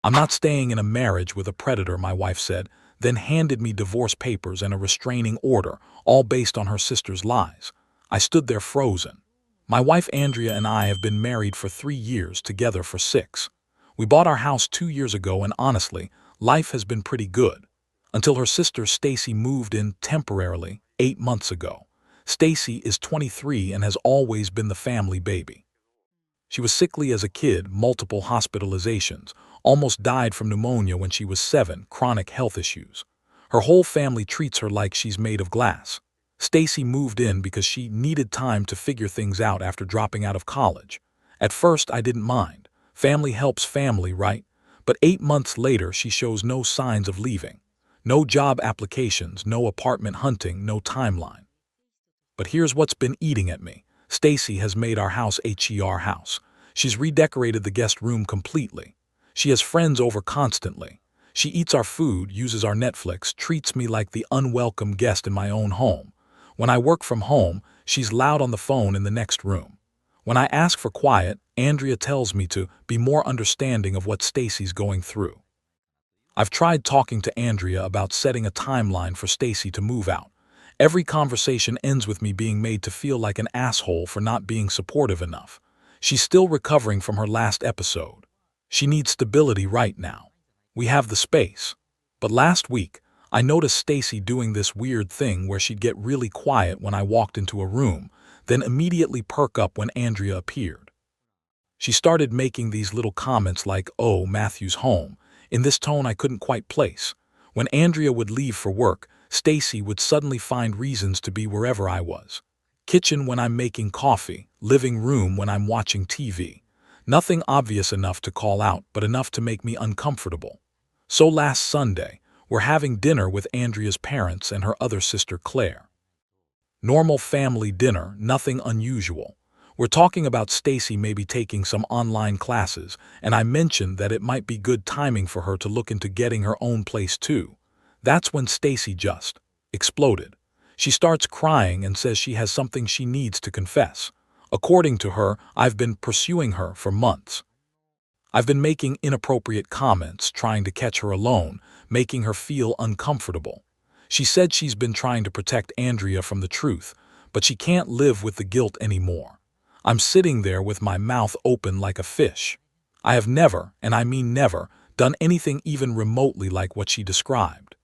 "I'm not staying in a marriage with a predator," my wife said, then handed me divorce papers and a restraining order, all based on her sister's lies. I stood there frozen. My wife Andrea and I have been married for 3 years, together for 6. We bought our house 2 years ago, and honestly, life has been pretty good. Until her sister Stacy moved in temporarily 8 months ago. Stacy is 23 and has always been the family baby. She was sickly as a kid, multiple hospitalizations, almost died from pneumonia when she was 7, chronic health issues. Her whole family treats her like she's made of glass. Stacy moved in because she needed time to figure things out after dropping out of college. At first, I didn't mind. Family helps family, right? But 8 months later, she shows no signs of leaving. No job applications, no apartment hunting, no timeline. But here's what's been eating at me. Stacy has made our house HER house. She's redecorated the guest room completely. She has friends over constantly. She eats our food, uses our Netflix, treats me like the unwelcome guest in my own home. When I work from home, she's loud on the phone in the next room. When I ask for quiet, Andrea tells me to be more understanding of what Stacy's going through. I've tried talking to Andrea about setting a timeline for Stacy to move out. Every conversation ends with me being made to feel like an asshole for not being supportive enough. She's still recovering from her last episode. She needs stability right now. We have the space. But last week, I noticed Stacy doing this weird thing where she'd get really quiet when I walked into a room, then immediately perk up when Andrea appeared. She started making these little comments like, "Oh, Matthew's home," in this tone I couldn't quite place. When Andrea would leave for work, Stacy would suddenly find reasons to be wherever I was. Kitchen when I'm making coffee, living room when I'm watching TV. Nothing obvious enough to call out, but enough to make me uncomfortable. So last Sunday, we're having dinner with Andrea's parents and her other sister Claire. Normal family dinner, nothing unusual. We're talking about Stacy maybe taking some online classes, and I mentioned that it might be good timing for her to look into getting her own place too. That's when Stacy just exploded. She starts crying and says she has something she needs to confess. According to her, I've been pursuing her for months. I've been making inappropriate comments, trying to catch her alone, making her feel uncomfortable. She said she's been trying to protect Andrea from the truth, but she can't live with the guilt anymore. I'm sitting there with my mouth open like a fish. I have never, and I mean never, done anything even remotely like what she described.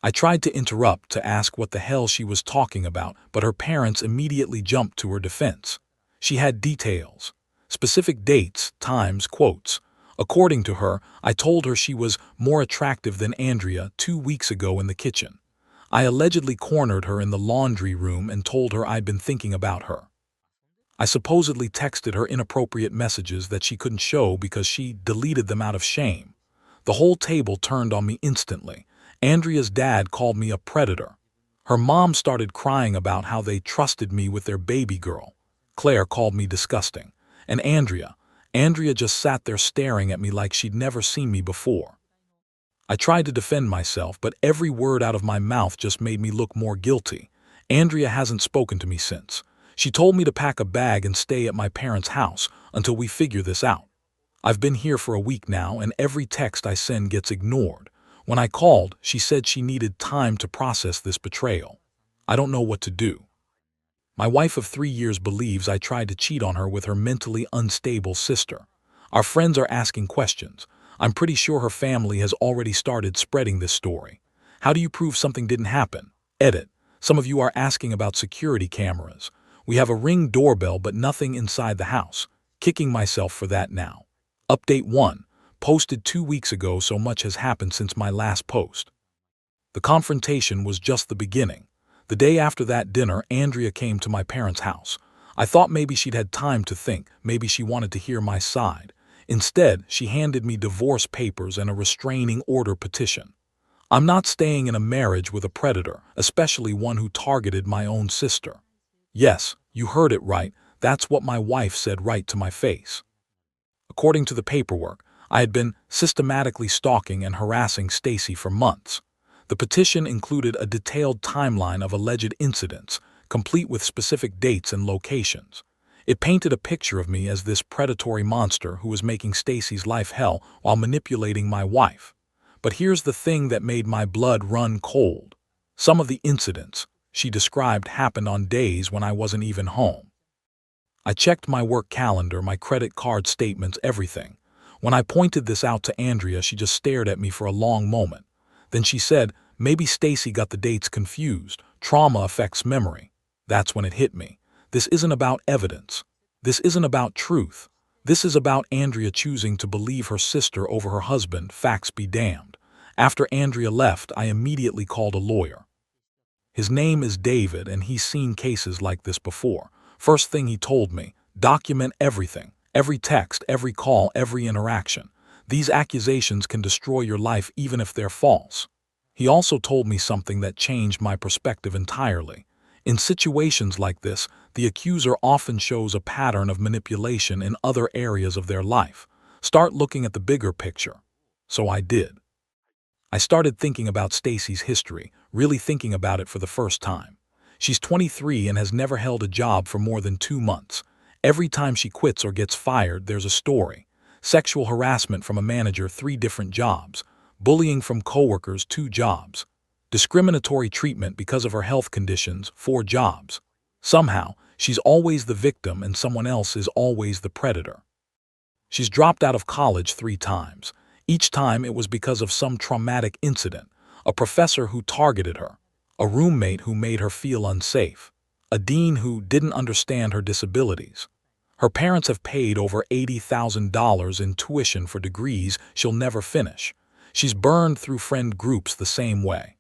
I tried to interrupt to ask what the hell she was talking about, but her parents immediately jumped to her defense. She had details, specific dates, times, quotes. According to her, I told her she was more attractive than Andrea 2 weeks ago in the kitchen. I allegedly cornered her in the laundry room and told her I'd been thinking about her. I supposedly texted her inappropriate messages that she couldn't show because she deleted them out of shame. The whole table turned on me instantly. Andrea's dad called me a predator. Her mom started crying about how they trusted me with their baby girl. Claire called me disgusting. And Andrea just sat there staring at me like she'd never seen me before. I tried to defend myself, but every word out of my mouth just made me look more guilty. Andrea hasn't spoken to me since. She told me to pack a bag and stay at my parents' house until we figure this out. I've been here for a week now, and every text I send gets ignored. When I called, she said she needed time to process this betrayal. I don't know what to do. My wife of 3 years believes I tried to cheat on her with her mentally unstable sister. Our friends are asking questions. I'm pretty sure her family has already started spreading this story. How do you prove something didn't happen? Edit. Some of you are asking about security cameras. We have a Ring doorbell but nothing inside the house. Kicking myself for that now. Update 1. Posted 2 weeks ago, so much has happened since my last post. The confrontation was just the beginning. The day after that dinner, Andrea came to my parents' house. I thought maybe she'd had time to think, maybe she wanted to hear my side. Instead, she handed me divorce papers and a restraining order petition. I'm not staying in a marriage with a predator, especially one who targeted my own sister. Yes, you heard it right, that's what my wife said right to my face. According to the paperwork, I had been systematically stalking and harassing Stacy for months. The petition included a detailed timeline of alleged incidents, complete with specific dates and locations. It painted a picture of me as this predatory monster who was making Stacy's life hell while manipulating my wife. But here's the thing that made my blood run cold. Some of the incidents she described happened on days when I wasn't even home. I checked my work calendar, my credit card statements, everything. When I pointed this out to Andrea, she just stared at me for a long moment. Then she said, "Maybe Stacy got the dates confused. Trauma affects memory." That's when it hit me. This isn't about evidence. This isn't about truth. This is about Andrea choosing to believe her sister over her husband. Facts be damned. After Andrea left, I immediately called a lawyer. His name is David, and he's seen cases like this before. First thing he told me, document everything. Every text, every call, every interaction. These accusations can destroy your life even if they're false. He also told me something that changed my perspective entirely. In situations like this, the accuser often shows a pattern of manipulation in other areas of their life. Start looking at the bigger picture. So I did. I started thinking about Stacy's history, really thinking about it for the first time. She's 23 and has never held a job for more than 2 months. Every time she quits or gets fired, there's a story. Sexual harassment from a manager, 3 different jobs. Bullying from coworkers, 2 jobs. Discriminatory treatment because of her health conditions, 4 jobs. Somehow, she's always the victim and someone else is always the predator. She's dropped out of college 3 times. Each time it was because of some traumatic incident, a professor who targeted her, a roommate who made her feel unsafe, a dean who didn't understand her disabilities. Her parents have paid over $80,000 in tuition for degrees she'll never finish. She's burned through friend groups the same way.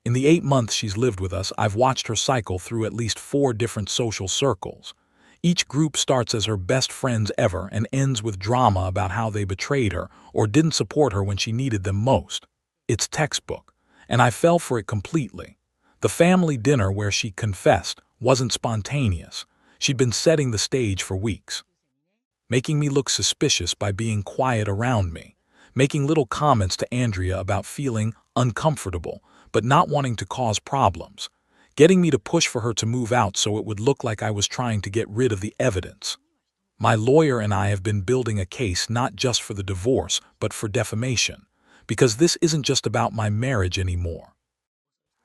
In the 8 months she's lived with us, I've watched her cycle through at least 4 different social circles. Each group starts as her best friends ever and ends with drama about how they betrayed her or didn't support her when she needed them most. It's textbook, and I fell for it completely. The family dinner where she confessed wasn't spontaneous. She'd been setting the stage for weeks, making me look suspicious by being quiet around me, making little comments to Andrea about feeling uncomfortable but not wanting to cause problems, getting me to push for her to move out so it would look like I was trying to get rid of the evidence. My lawyer and I have been building a case not just for the divorce, but for defamation, because this isn't just about my marriage anymore.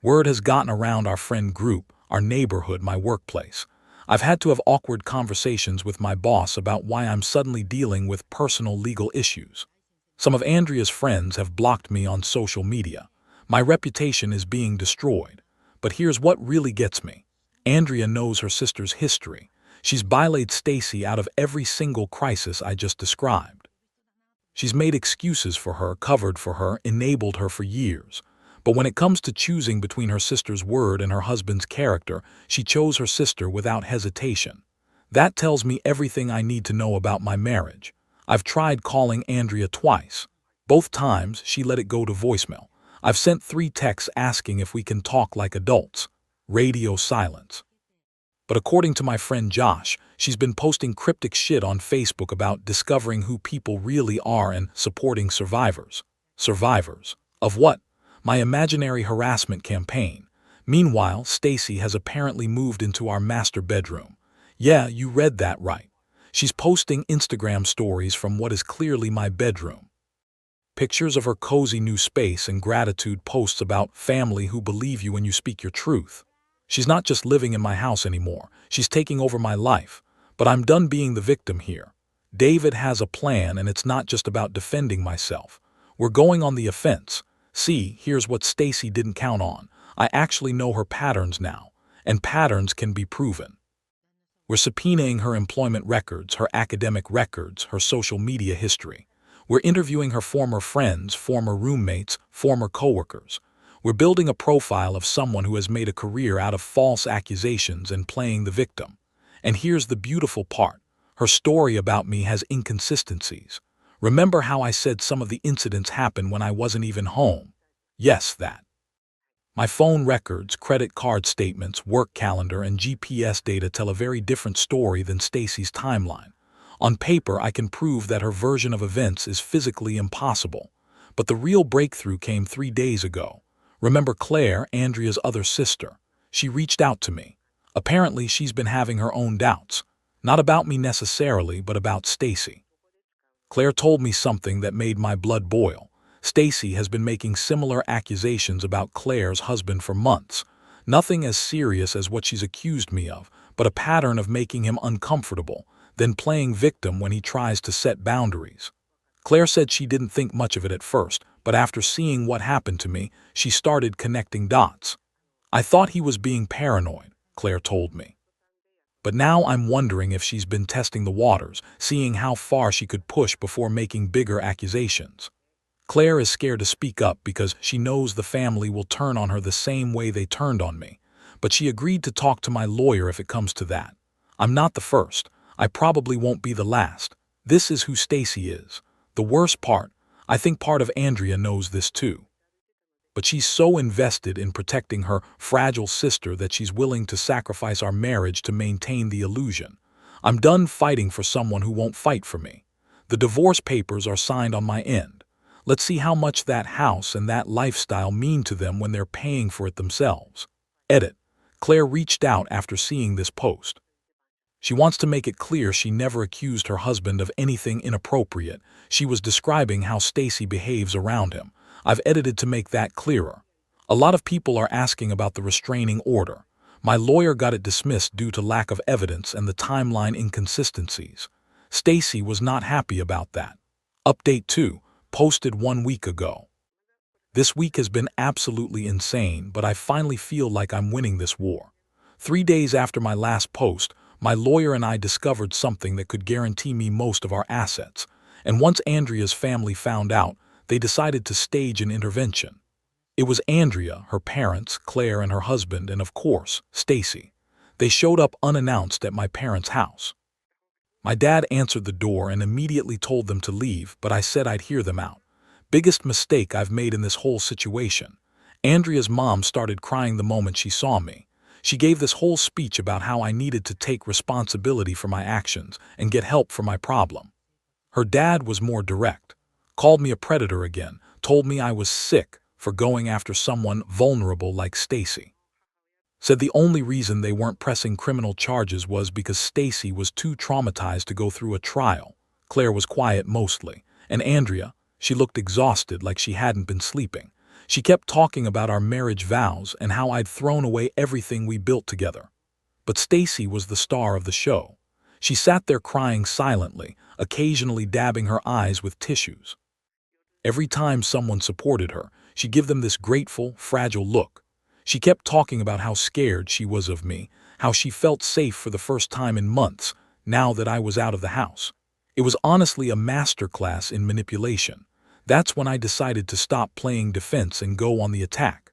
Word has gotten around our friend group, our neighborhood, my workplace. I've had to have awkward conversations with my boss about why I'm suddenly dealing with personal legal issues. Some of Andrea's friends have blocked me on social media. My reputation is being destroyed. But here's what really gets me. Andrea knows her sister's history. She's bylaid Stacy out of every single crisis I just described. She's made excuses for her, covered for her, enabled her for years. But when it comes to choosing between her sister's word and her husband's character, she chose her sister without hesitation. That tells me everything I need to know about my marriage. I've tried calling Andrea twice. Both times, she let it go to voicemail. I've sent 3 texts asking if we can talk like adults. Radio silence. But according to my friend Josh, she's been posting cryptic shit on Facebook about discovering who people really are and supporting survivors. Survivors. Of what? My imaginary harassment campaign. Meanwhile, Stacy has apparently moved into our master bedroom. Yeah, you read that right. She's posting Instagram stories from what is clearly my bedroom. Pictures of her cozy new space and gratitude posts about family who believe you when you speak your truth. She's not just living in my house anymore. She's taking over my life. But I'm done being the victim here. David has a plan, and it's not just about defending myself. We're going on the offense. See, here's what Stacy didn't count on. I actually know her patterns now, and patterns can be proven. We're subpoenaing her employment records, her academic records, her social media history. We're interviewing her former friends, former roommates, former coworkers. We're building a profile of someone who has made a career out of false accusations and playing the victim. And here's the beautiful part. Her story about me has inconsistencies. Remember how I said some of the incidents happened when I wasn't even home? Yes, that. My phone records, credit card statements, work calendar, and GPS data tell a very different story than Stacy's timeline. On paper, I can prove that her version of events is physically impossible. But the real breakthrough came 3 days ago. Remember Claire, Andrea's other sister? She reached out to me. Apparently, she's been having her own doubts. Not about me necessarily, but about Stacy. Claire told me something that made my blood boil. Stacy has been making similar accusations about Claire's husband for months. Nothing as serious as what she's accused me of, but a pattern of making him uncomfortable, then playing victim when he tries to set boundaries. Claire said she didn't think much of it at first, but after seeing what happened to me, she started connecting dots. I thought he was being paranoid, Claire told me. But now I'm wondering if she's been testing the waters, seeing how far she could push before making bigger accusations. Claire is scared to speak up because she knows the family will turn on her the same way they turned on me, but she agreed to talk to my lawyer if it comes to that. I'm not the first. I probably won't be the last. This is who Stacy is. The worst part, I think part of Andrea knows this too. But she's so invested in protecting her fragile sister that she's willing to sacrifice our marriage to maintain the illusion. I'm done fighting for someone who won't fight for me. The divorce papers are signed on my end. Let's see how much that house and that lifestyle mean to them when they're paying for it themselves. Edit. Claire reached out after seeing this post. She wants to make it clear she never accused her husband of anything inappropriate. She was describing how Stacy behaves around him. I've edited to make that clearer. A lot of people are asking about the restraining order. My lawyer got it dismissed due to lack of evidence and the timeline inconsistencies. Stacy was not happy about that. Update 2, posted 1 week ago. This week has been absolutely insane, but I finally feel like I'm winning this war. 3 days after my last post, my lawyer and I discovered something that could guarantee me most of our assets. And once Andrea's family found out, they decided to stage an intervention. It was Andrea, her parents, Claire and her husband, and of course, Stacy. They showed up unannounced at my parents' house. My dad answered the door and immediately told them to leave, but I said I'd hear them out. Biggest mistake I've made in this whole situation. Andrea's mom started crying the moment she saw me. She gave this whole speech about how I needed to take responsibility for my actions and get help for my problem. Her dad was more direct. Called me a predator again, told me I was sick for going after someone vulnerable like Stacy. Said the only reason they weren't pressing criminal charges was because Stacy was too traumatized to go through a trial. Claire was quiet mostly, and Andrea, she looked exhausted like she hadn't been sleeping. She kept talking about our marriage vows and how I'd thrown away everything we built together. But Stacy was the star of the show. She sat there crying silently, occasionally dabbing her eyes with tissues. Every time someone supported her, she'd give them this grateful, fragile look. She kept talking about how scared she was of me, how she felt safe for the first time in months, now that I was out of the house. It was honestly a masterclass in manipulation. That's when I decided to stop playing defense and go on the attack.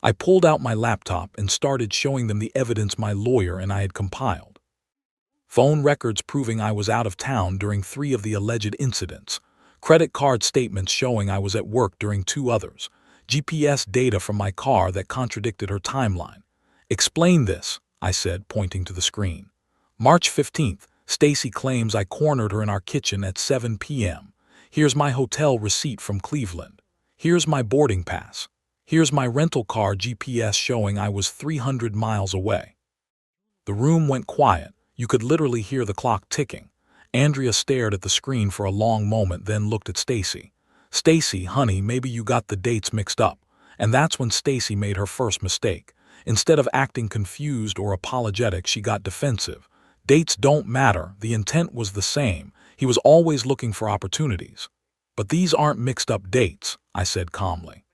I pulled out my laptop and started showing them the evidence my lawyer and I had compiled. Phone records proving I was out of town during 3 of the alleged incidents. Credit card statements showing I was at work during 2 others. GPS data from my car that contradicted her timeline. Explain this, I said, pointing to the screen. March 15th, Stacy claims I cornered her in our kitchen at 7 p.m. Here's my hotel receipt from Cleveland. Here's my boarding pass. Here's my rental car GPS showing I was 300 miles away. The room went quiet. You could literally hear the clock ticking. Andrea stared at the screen for a long moment, then looked at Stacy. Stacy, honey, maybe you got the dates mixed up. And that's when Stacy made her first mistake. Instead of acting confused or apologetic, she got defensive. Dates don't matter. The intent was the same. He was always looking for opportunities. But these aren't mixed up dates, I said calmly.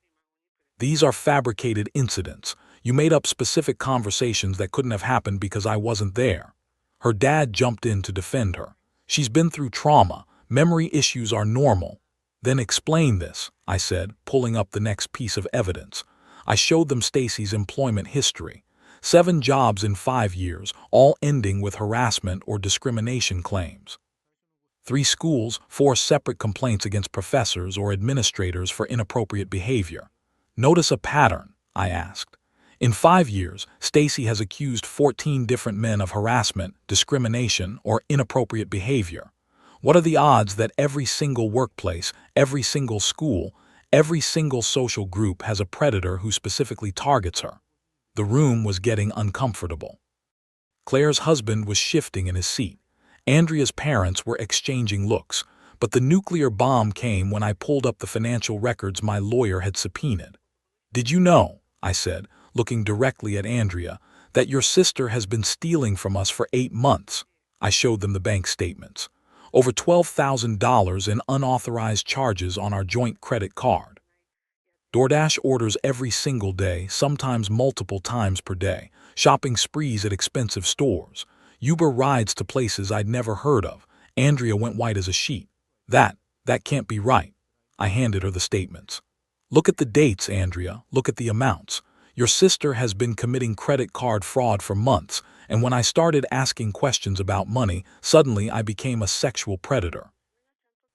These are fabricated incidents. You made up specific conversations that couldn't have happened because I wasn't there. Her dad jumped in to defend her. She's been through trauma. Memory issues are normal. Then explain this, I said, pulling up the next piece of evidence. I showed them Stacy's employment history. 7 jobs in 5 years, all ending with harassment or discrimination claims. 3 schools, 4 separate complaints against professors or administrators for inappropriate behavior. Notice a pattern, I asked. In 5 years, Stacy has accused 14 different men of harassment, discrimination, or inappropriate behavior. What are the odds that every single workplace, every single school, every single social group has a predator who specifically targets her? The room was getting uncomfortable. Claire's husband was shifting in his seat. Andrea's parents were exchanging looks, but the nuclear bomb came when I pulled up the financial records my lawyer had subpoenaed. "Did you know," I said, looking directly at Andrea, "that your sister has been stealing from us for 8 months?" I showed them the bank statements. Over $12,000 in unauthorized charges on our joint credit card. DoorDash orders every single day, sometimes multiple times per day, shopping sprees at expensive stores. Uber rides to places I'd never heard of. Andrea went white as a sheet. That can't be right." I handed her the statements. "Look at the dates, Andrea. Look at the amounts. Your sister has been committing credit card fraud for months, and when I started asking questions about money, suddenly I became a sexual predator."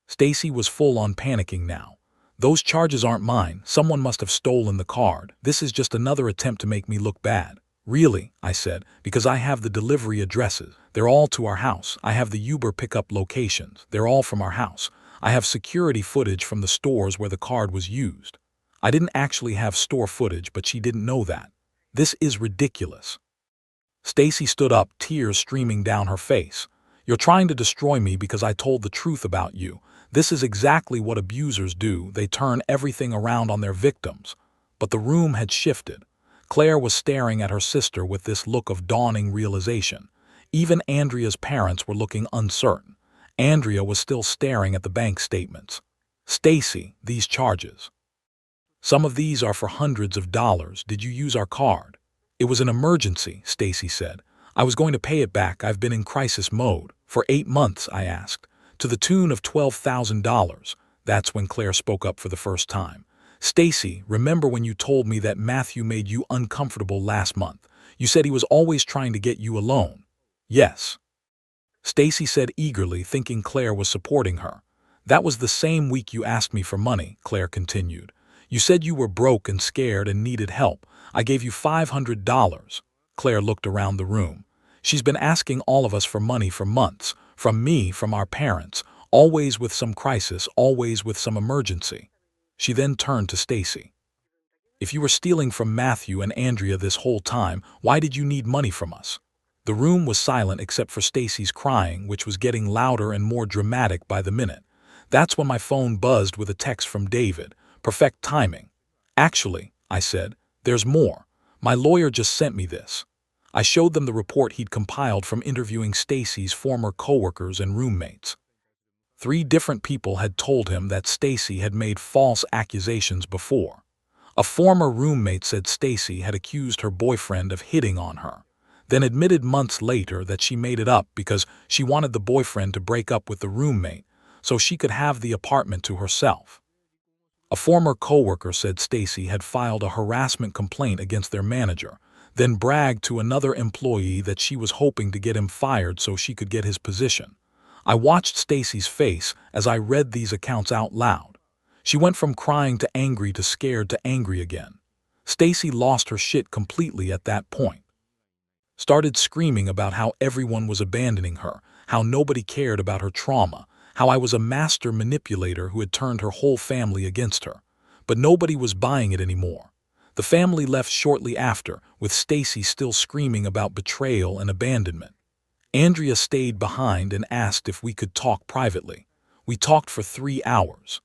Stacy was full on panicking now. "Those charges aren't mine. Someone must have stolen the card. This is just another attempt to make me look bad." "Really?" I said, "because I have the delivery addresses. They're all to our house. I have the Uber pickup locations. They're all from our house. I have security footage from the stores where the card was used." I didn't actually have store footage, but she didn't know that. "This is ridiculous." Stacy stood up, tears streaming down her face. "You're trying to destroy me because I told the truth about you. This is exactly what abusers do. They turn everything around on their victims." But the room had shifted. Claire was staring at her sister with this look of dawning realization. Even Andrea's parents were looking uncertain. Andrea was still staring at the bank statements. "Stacy, these charges. Some of these are for hundreds of dollars. Did you use our card?" "It was an emergency," Stacy said. "I was going to pay it back. I've been in crisis mode." "For 8 months?" I asked. "To the tune of $12,000. That's when Claire spoke up for the first time. "Stacy, remember when you told me that Matthew made you uncomfortable last month? You said he was always trying to get you alone." "Yes," Stacy said eagerly, thinking Claire was supporting her. "That was the same week you asked me for money," Claire continued. "You said you were broke and scared and needed help. I gave you $500. Claire looked around the room. "She's been asking all of us for money for months. From me, from our parents. Always with some crisis, always with some emergency." She then turned to Stacy. "If you were stealing from Matthew and Andrea this whole time, why did you need money from us?" The room was silent except for Stacy's crying, which was getting louder and more dramatic by the minute. That's when my phone buzzed with a text from David. Perfect timing. "Actually," I said, "there's more. My lawyer just sent me this." I showed them the report he'd compiled from interviewing Stacy's former coworkers and roommates. 3 different people had told him that Stacy had made false accusations before. A former roommate said Stacy had accused her boyfriend of hitting on her, then admitted months later that she made it up because she wanted the boyfriend to break up with the roommate so she could have the apartment to herself. A former coworker said Stacy had filed a harassment complaint against their manager, then bragged to another employee that she was hoping to get him fired so she could get his position. I watched Stacy's face as I read these accounts out loud. She went from crying to angry to scared to angry again. Stacy lost her shit completely at that point. Started screaming about how everyone was abandoning her, how nobody cared about her trauma, how I was a master manipulator who had turned her whole family against her. But nobody was buying it anymore. The family left shortly after, with Stacy still screaming about betrayal and abandonment. Andrea stayed behind and asked if we could talk privately. We talked for 3 hours.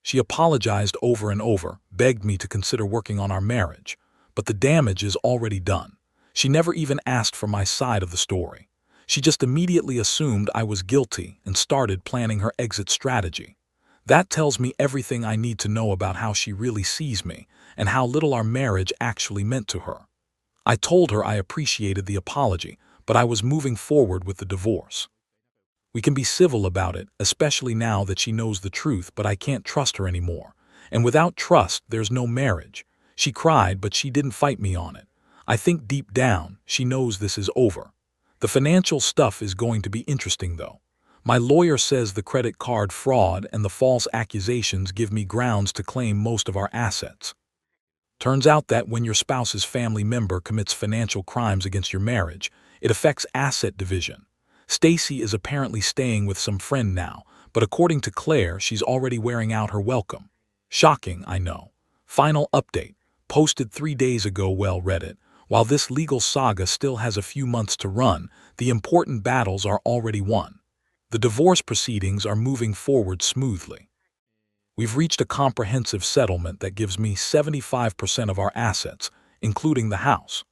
She apologized over and over, begged me to consider working on our marriage. But the damage is already done. She never even asked for my side of the story. She just immediately assumed I was guilty and started planning her exit strategy. That tells me everything I need to know about how she really sees me and how little our marriage actually meant to her. I told her I appreciated the apology, but I was moving forward with the divorce. We can be civil about it, especially now that she knows the truth, but I can't trust her anymore. And without trust, there's no marriage. She cried, but she didn't fight me on it. I think deep down, she knows this is over. The financial stuff is going to be interesting, though. My lawyer says the credit card fraud and the false accusations give me grounds to claim most of our assets. Turns out that when your spouse's family member commits financial crimes against your marriage, it affects asset division. Stacy is apparently staying with some friend now, but according to Claire, she's already wearing out her welcome. Shocking, I know. Final update. Posted 3 days ago. Well, Reddit. While this legal saga still has a few months to run, the important battles are already won. The divorce proceedings are moving forward smoothly. We've reached a comprehensive settlement that gives me 75% of our assets, including the house.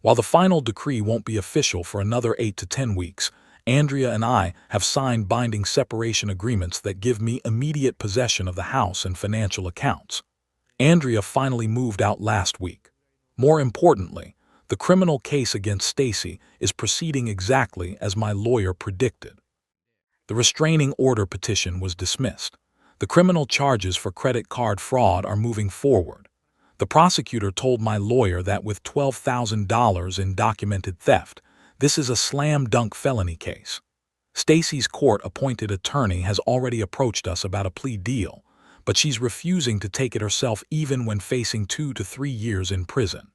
While the final decree won't be official for another 8 to 10 weeks, Andrea and I have signed binding separation agreements that give me immediate possession of the house and financial accounts. Andrea finally moved out last week. More importantly, the criminal case against Stacy is proceeding exactly as my lawyer predicted. The restraining order petition was dismissed. The criminal charges for credit card fraud are moving forward. The prosecutor told my lawyer that with $12,000 in documented theft, this is a slam-dunk felony case. Stacy's court-appointed attorney has already approached us about a plea deal, but she's refusing to take it herself even when facing 2 to 3 years in prison.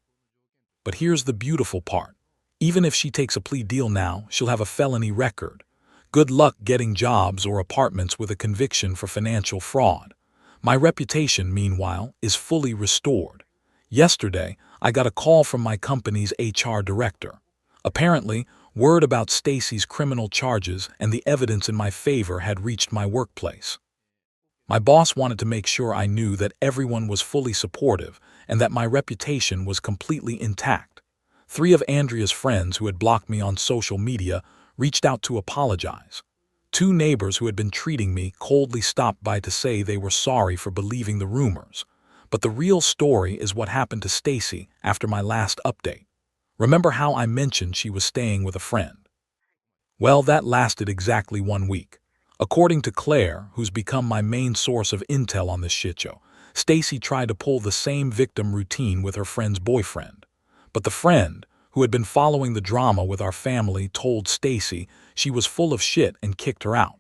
But here's the beautiful part. Even if she takes a plea deal now, she'll have a felony record. Good luck getting jobs or apartments with a conviction for financial fraud. My reputation, meanwhile, is fully restored. Yesterday, I got a call from my company's HR director. Apparently, word about Stacy's criminal charges and the evidence in my favor had reached my workplace. My boss wanted to make sure I knew that everyone was fully supportive and that my reputation was completely intact. 3 of Andrea's friends who had blocked me on social media reached out to apologize. 2 neighbors who had been treating me coldly stopped by to say they were sorry for believing the rumors. But the real story is what happened to Stacy after my last update. Remember how I mentioned she was staying with a friend? Well, that lasted exactly 1 week. According to Claire, who's become my main source of intel on this shit show, Stacy tried to pull the same victim routine with her friend's boyfriend. But the friend, who had been following the drama with our family, told Stacy she was full of shit and kicked her out.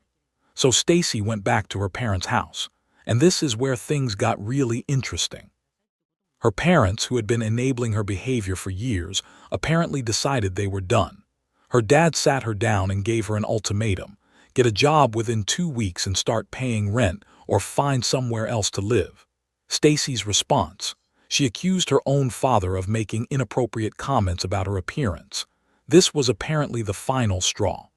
So Stacy went back to her parents' house. And this is where things got really interesting. Her parents, who had been enabling her behavior for years, apparently decided they were done. Her dad sat her down and gave her an ultimatum: get a job within 2 weeks and start paying rent or find somewhere else to live. Stacy's response: she accused her own father of making inappropriate comments about her appearance. This was apparently the final straw.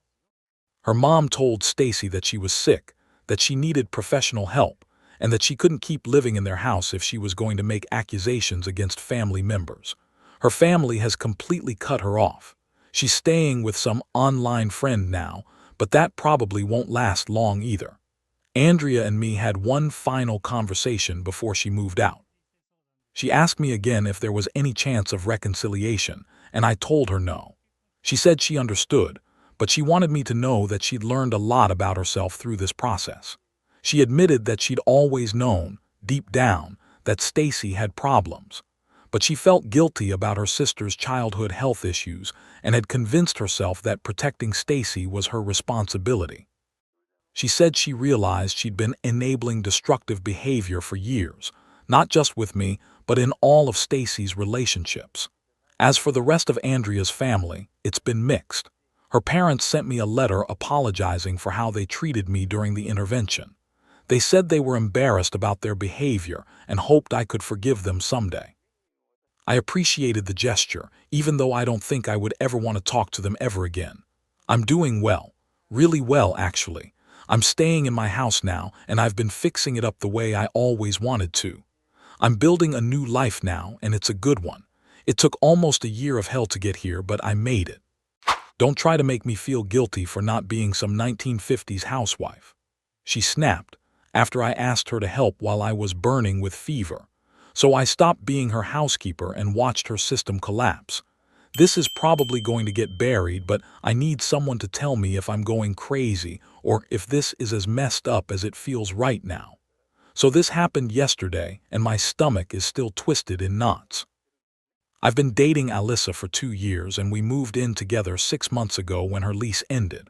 Her mom told Stacy that she was sick, that she needed professional help, and that she couldn't keep living in their house if she was going to make accusations against family members. Her family has completely cut her off. She's staying with some online friend now, but that probably won't last long either. Andrea and me had one final conversation before she moved out. She asked me again if there was any chance of reconciliation, and I told her no. She said she understood, but she wanted me to know that she'd learned a lot about herself through this process. She admitted that she'd always known, deep down, that Stacy had problems, but she felt guilty about her sister's childhood health issues and had convinced herself that protecting Stacy was her responsibility. She said she realized she'd been enabling destructive behavior for years, not just with me, but in all of Stacy's relationships. As for the rest of Andrea's family, it's been mixed. Her parents sent me a letter apologizing for how they treated me during the intervention. They said they were embarrassed about their behavior and hoped I could forgive them someday. I appreciated the gesture, even though I don't think I would ever want to talk to them ever again. I'm doing well. Really well, actually. I'm staying in my house now, and I've been fixing it up the way I always wanted to. I'm building a new life now, and it's a good one. It took almost a year of hell to get here, but I made it. Don't try to make me feel guilty for not being some 1950s housewife. She snapped after I asked her to help while I was burning with fever. So I stopped being her housekeeper and watched her system collapse. This is probably going to get buried, but I need someone to tell me if I'm going crazy or if this is as messed up as it feels right now. So this happened yesterday, and my stomach is still twisted in knots. I've been dating Alyssa for 2 years, and we moved in together 6 months ago when her lease ended.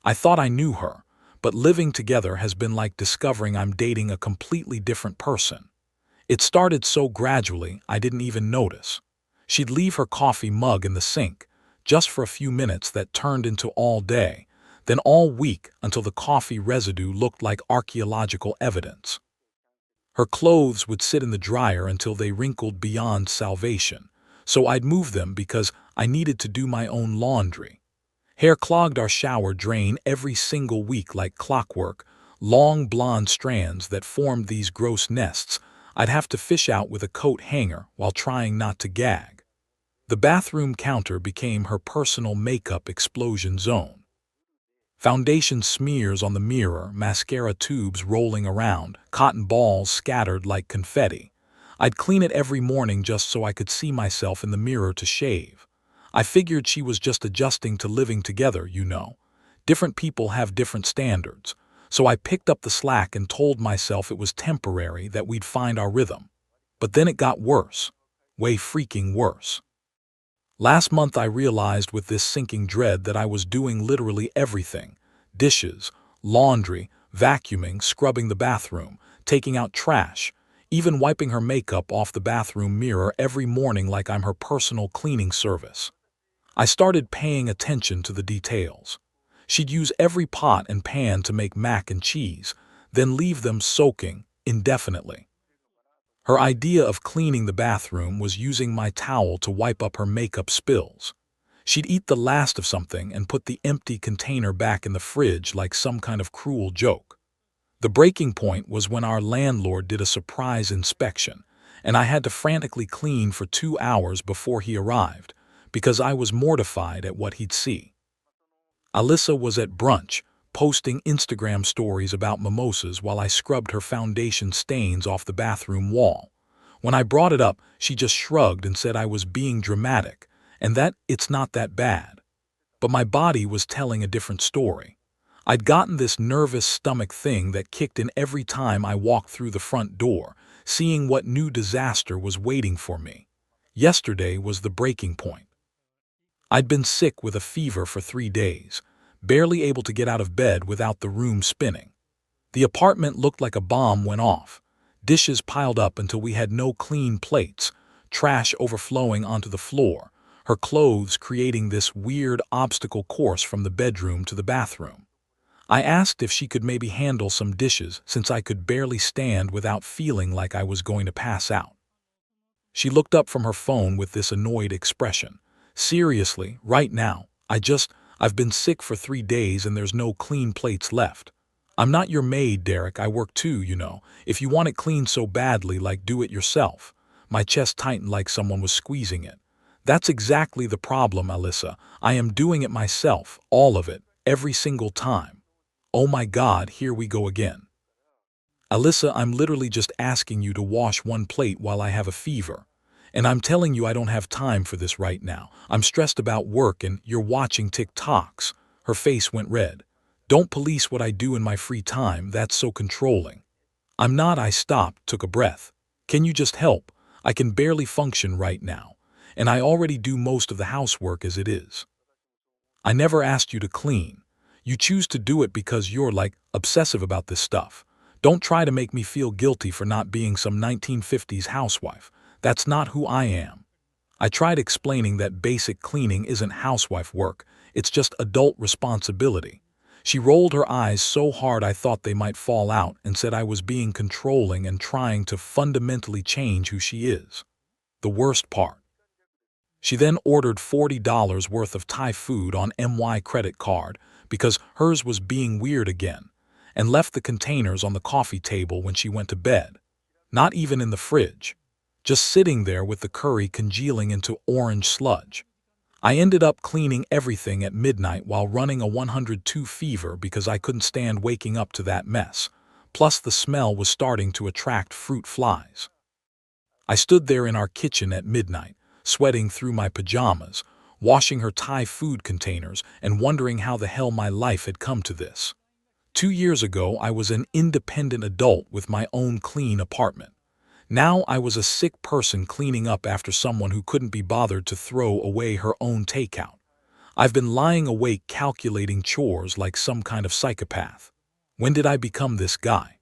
I thought I knew her, but living together has been like discovering I'm dating a completely different person. It started so gradually I didn't even notice. She'd leave her coffee mug in the sink, just for a few minutes that turned into all day, then all week until the coffee residue looked like archaeological evidence. Her clothes would sit in the dryer until they wrinkled beyond salvation, so I'd move them because I needed to do my own laundry. Hair clogged our shower drain every single week like clockwork, long blonde strands that formed these gross nests I'd have to fish out with a coat hanger while trying not to gag. The bathroom counter became her personal makeup explosion zone. Foundation smears on the mirror, mascara tubes rolling around, cotton balls scattered like confetti. I'd clean it every morning just so I could see myself in the mirror to shave. I figured she was just adjusting to living together, you know. Different people have different standards. So I picked up the slack and told myself it was temporary, that we'd find our rhythm. But then it got worse. Way freaking worse. Last month I realized with this sinking dread that I was doing literally everything. Dishes, laundry, vacuuming, scrubbing the bathroom, taking out trash, even wiping her makeup off the bathroom mirror every morning like I'm her personal cleaning service. I started paying attention to the details. She'd use every pot and pan to make mac and cheese, then leave them soaking indefinitely. Her idea of cleaning the bathroom was using my towel to wipe up her makeup spills. She'd eat the last of something and put the empty container back in the fridge like some kind of cruel joke. The breaking point was when our landlord did a surprise inspection, and I had to frantically clean for 2 hours before he arrived, because I was mortified at what he'd see. Alyssa was at brunch, posting Instagram stories about mimosas while I scrubbed her foundation stains off the bathroom wall. When I brought it up, she just shrugged and said I was being dramatic, and that it's not that bad. But my body was telling a different story. I'd gotten this nervous stomach thing that kicked in every time I walked through the front door, seeing what new disaster was waiting for me. Yesterday was the breaking point. I'd been sick with a fever for 3 days, barely able to get out of bed without the room spinning. The apartment looked like a bomb went off. Dishes piled up until we had no clean plates, trash overflowing onto the floor, her clothes creating this weird obstacle course from the bedroom to the bathroom. I asked if she could maybe handle some dishes since I could barely stand without feeling like I was going to pass out. She looked up from her phone with this annoyed expression. Seriously, right now, I've been sick for 3 days and there's no clean plates left. I'm not your maid, Derek, I work too, you know. If you want it clean so badly, like, do it yourself. My chest tightened like someone was squeezing it. That's exactly the problem, Alyssa. I am doing it myself, all of it, every single time. Oh my God, here we go again. Alyssa, I'm literally just asking you to wash one plate while I have a fever. And I'm telling you I don't have time for this right now. I'm stressed about work and you're watching TikToks. Her face went red. Don't police what I do in my free time, that's so controlling. I'm not. I stopped, took a breath. Can you just help? I can barely function right now. And I already do most of the housework as it is. I never asked you to clean. You choose to do it because you're, like, obsessive about this stuff. Don't try to make me feel guilty for not being some 1950s housewife. That's not who I am. I tried explaining that basic cleaning isn't housewife work, it's just adult responsibility. She rolled her eyes so hard I thought they might fall out and said I was being controlling and trying to fundamentally change who she is. The worst part. She then ordered $40 worth of Thai food on MY credit card because hers was being weird again, and left the containers on the coffee table when she went to bed. Not even in the fridge. Just sitting there with the curry congealing into orange sludge. I ended up cleaning everything at midnight while running a 102 fever because I couldn't stand waking up to that mess. Plus the smell was starting to attract fruit flies. I stood there in our kitchen at midnight, sweating through my pajamas, washing her Thai food containers and wondering how the hell my life had come to this. 2 years ago, I was an independent adult with my own clean apartment. Now I was a sick person cleaning up after someone who couldn't be bothered to throw away her own takeout. I've been lying awake calculating chores like some kind of psychopath. When did I become this guy?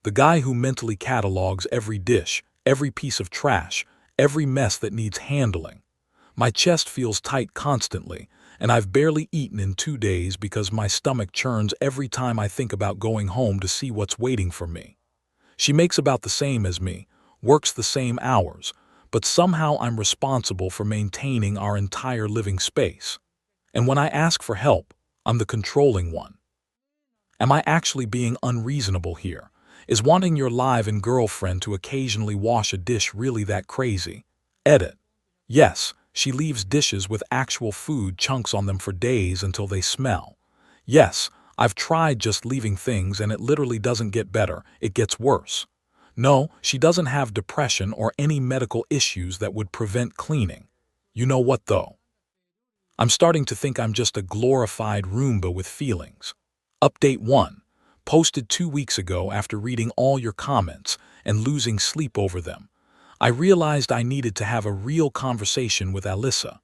The guy who mentally catalogs every dish, every piece of trash, every mess that needs handling. My chest feels tight constantly, and I've barely eaten in 2 days because my stomach churns every time I think about going home to see what's waiting for me. She makes about the same as me, works the same hours, but somehow I'm responsible for maintaining our entire living space. And when I ask for help, I'm the controlling one. Am I actually being unreasonable here? Is wanting your live-in girlfriend to occasionally wash a dish really that crazy? Edit. Yes, she leaves dishes with actual food chunks on them for days until they smell. Yes, I've tried just leaving things and it literally doesn't get better, it gets worse. No, she doesn't have depression or any medical issues that would prevent cleaning. You know what though? I'm starting to think I'm just a glorified Roomba with feelings. Update 1. Posted 2 weeks ago after reading all your comments and losing sleep over them. I realized I needed to have a real conversation with Alyssa.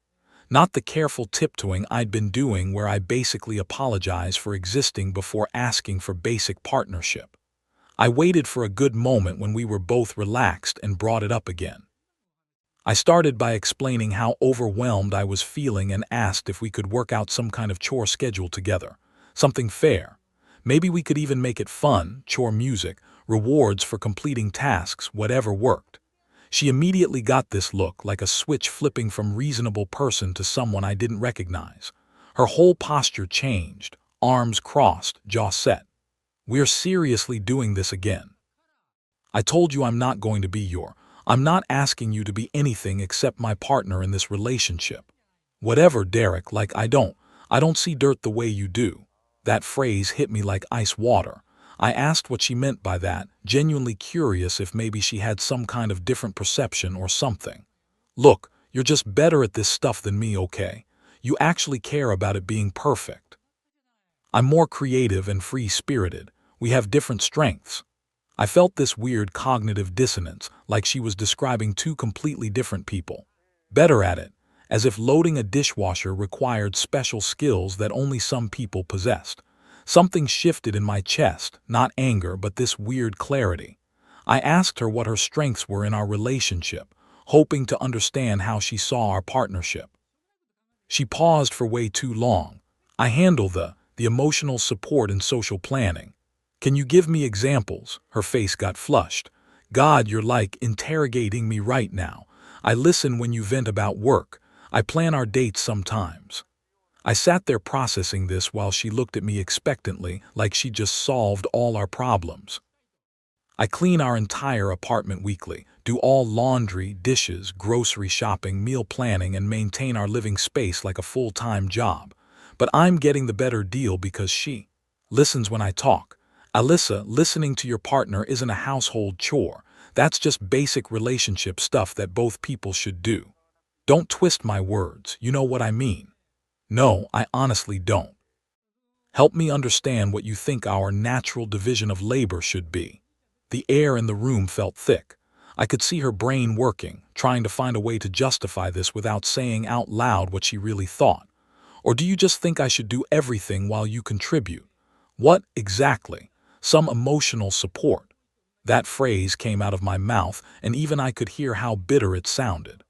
Not the careful tiptoeing I'd been doing where I basically apologize for existing before asking for basic partnership. I waited for a good moment when we were both relaxed and brought it up again. I started by explaining how overwhelmed I was feeling and asked if we could work out some kind of chore schedule together. Something fair. Maybe we could even make it fun, chore music, rewards for completing tasks, whatever worked. She immediately got this look, like a switch flipping from reasonable person to someone I didn't recognize. Her whole posture changed, arms crossed, jaw set. We're seriously doing this again. I told you I'm not going to be I'm not asking you to be anything except my partner in this relationship. Whatever, Derek, like I don't see dirt the way you do. That phrase hit me like ice water. I asked what she meant by that, genuinely curious if maybe she had some kind of different perception or something. Look, you're just better at this stuff than me, okay? You actually care about it being perfect. I'm more creative and free-spirited. We have different strengths. I felt this weird cognitive dissonance, like she was describing two completely different people. Better at it, as if loading a dishwasher required special skills that only some people possessed. Something shifted in my chest, not anger, but this weird clarity. I asked her what her strengths were in our relationship, hoping to understand how she saw our partnership. She paused for way too long. I handle the emotional support and social planning. Can you give me examples? Her face got flushed. God, you're like interrogating me right now. I listen when you vent about work. I plan our dates sometimes. I sat there processing this while she looked at me expectantly, like she just solved all our problems. I clean our entire apartment weekly, do all laundry, dishes, grocery shopping, meal planning, and maintain our living space like a full-time job. But I'm getting the better deal because she listens when I talk. Alyssa, listening to your partner isn't a household chore. That's just basic relationship stuff that both people should do. Don't twist my words, you know what I mean. No, I honestly don't. Help me understand what you think our natural division of labor should be. The air in the room felt thick. I could see her brain working, trying to find a way to justify this without saying out loud what she really thought. Or do you just think I should do everything while you contribute? What exactly? Some emotional support. That phrase came out of my mouth, and even I could hear how bitter it sounded.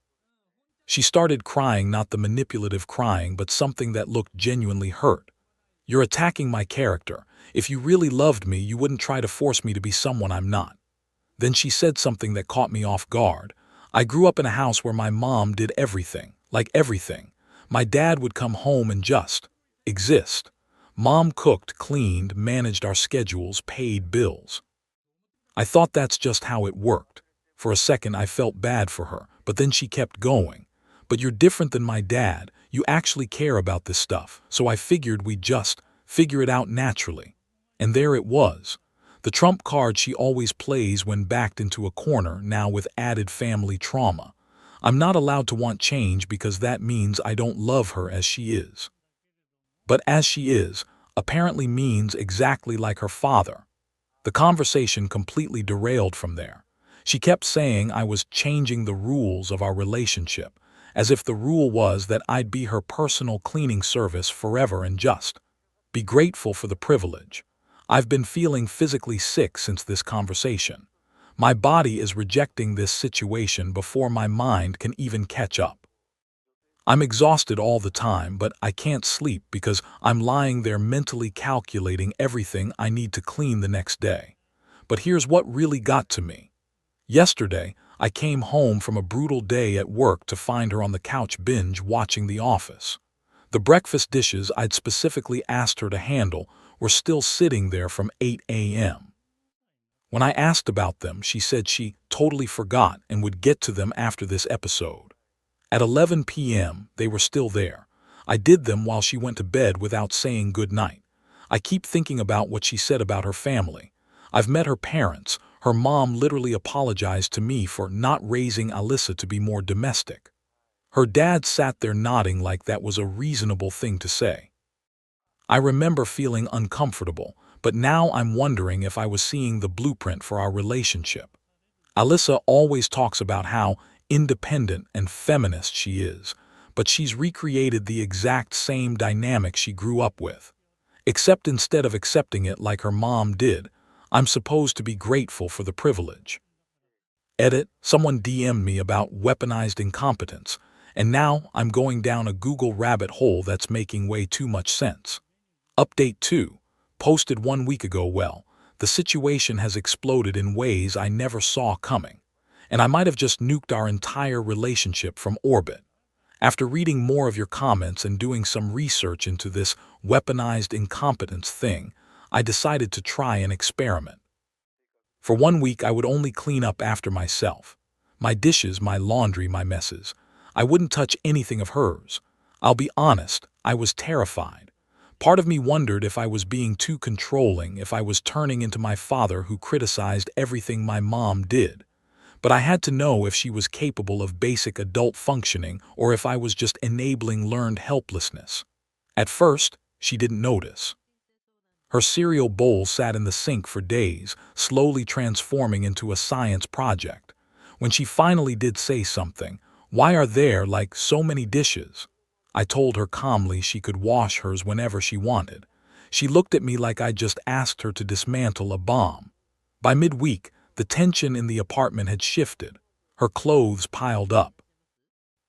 She started crying, not the manipulative crying, but something that looked genuinely hurt. You're attacking my character. If you really loved me, you wouldn't try to force me to be someone I'm not. Then she said something that caught me off guard. I grew up in a house where my mom did everything, like everything. My dad would come home and just exist. Mom cooked, cleaned, managed our schedules, paid bills. I thought that's just how it worked. For a second I felt bad for her, but then she kept going. But you're different than my dad. You actually care about this stuff, so I figured we'd just figure it out naturally. And there it was. The trump card she always plays when backed into a corner, now with added family trauma. I'm not allowed to want change because that means I don't love her as she is. But as she is, apparently means exactly like her father. The conversation completely derailed from there. She kept saying I was changing the rules of our relationship, as if the rule was that I'd be her personal cleaning service forever and just be grateful for the privilege. I've been feeling physically sick since this conversation. My body is rejecting this situation before my mind can even catch up. I'm exhausted all the time, but I can't sleep because I'm lying there mentally calculating everything I need to clean the next day. But here's what really got to me. Yesterday, I came home from a brutal day at work to find her on the couch binge watching The Office. The breakfast dishes I'd specifically asked her to handle were still sitting there from 8 a.m. When I asked about them, she said she totally forgot and would get to them after this episode. At 11 p.m., they were still there. I did them while she went to bed without saying goodnight. I keep thinking about what she said about her family. I've met her parents. Her mom literally apologized to me for not raising Alyssa to be more domestic. Her dad sat there nodding like that was a reasonable thing to say. I remember feeling uncomfortable, but now I'm wondering if I was seeing the blueprint for our relationship. Alyssa always talks about how independent and feminist she is, but she's recreated the exact same dynamic she grew up with. Except instead of accepting it like her mom did, I'm supposed to be grateful for the privilege. Edit, someone DM'd me about weaponized incompetence, and now I'm going down a Google rabbit hole that's making way too much sense. Update 2, posted 1 week ago. Well, the situation has exploded in ways I never saw coming, and I might have just nuked our entire relationship from orbit. After reading more of your comments and doing some research into this weaponized incompetence thing, I decided to try an experiment. For 1 week, I would only clean up after myself. My dishes, my laundry, my messes. I wouldn't touch anything of hers. I'll be honest, I was terrified. Part of me wondered if I was being too controlling, if I was turning into my father who criticized everything my mom did. But I had to know if she was capable of basic adult functioning or if I was just enabling learned helplessness. At first, she didn't notice. Her cereal bowl sat in the sink for days, slowly transforming into a science project. When she finally did say something, "Why are there like so many dishes?" I told her calmly she could wash hers whenever she wanted. She looked at me like I'd just asked her to dismantle a bomb. By midweek, the tension in the apartment had shifted. Her clothes piled up.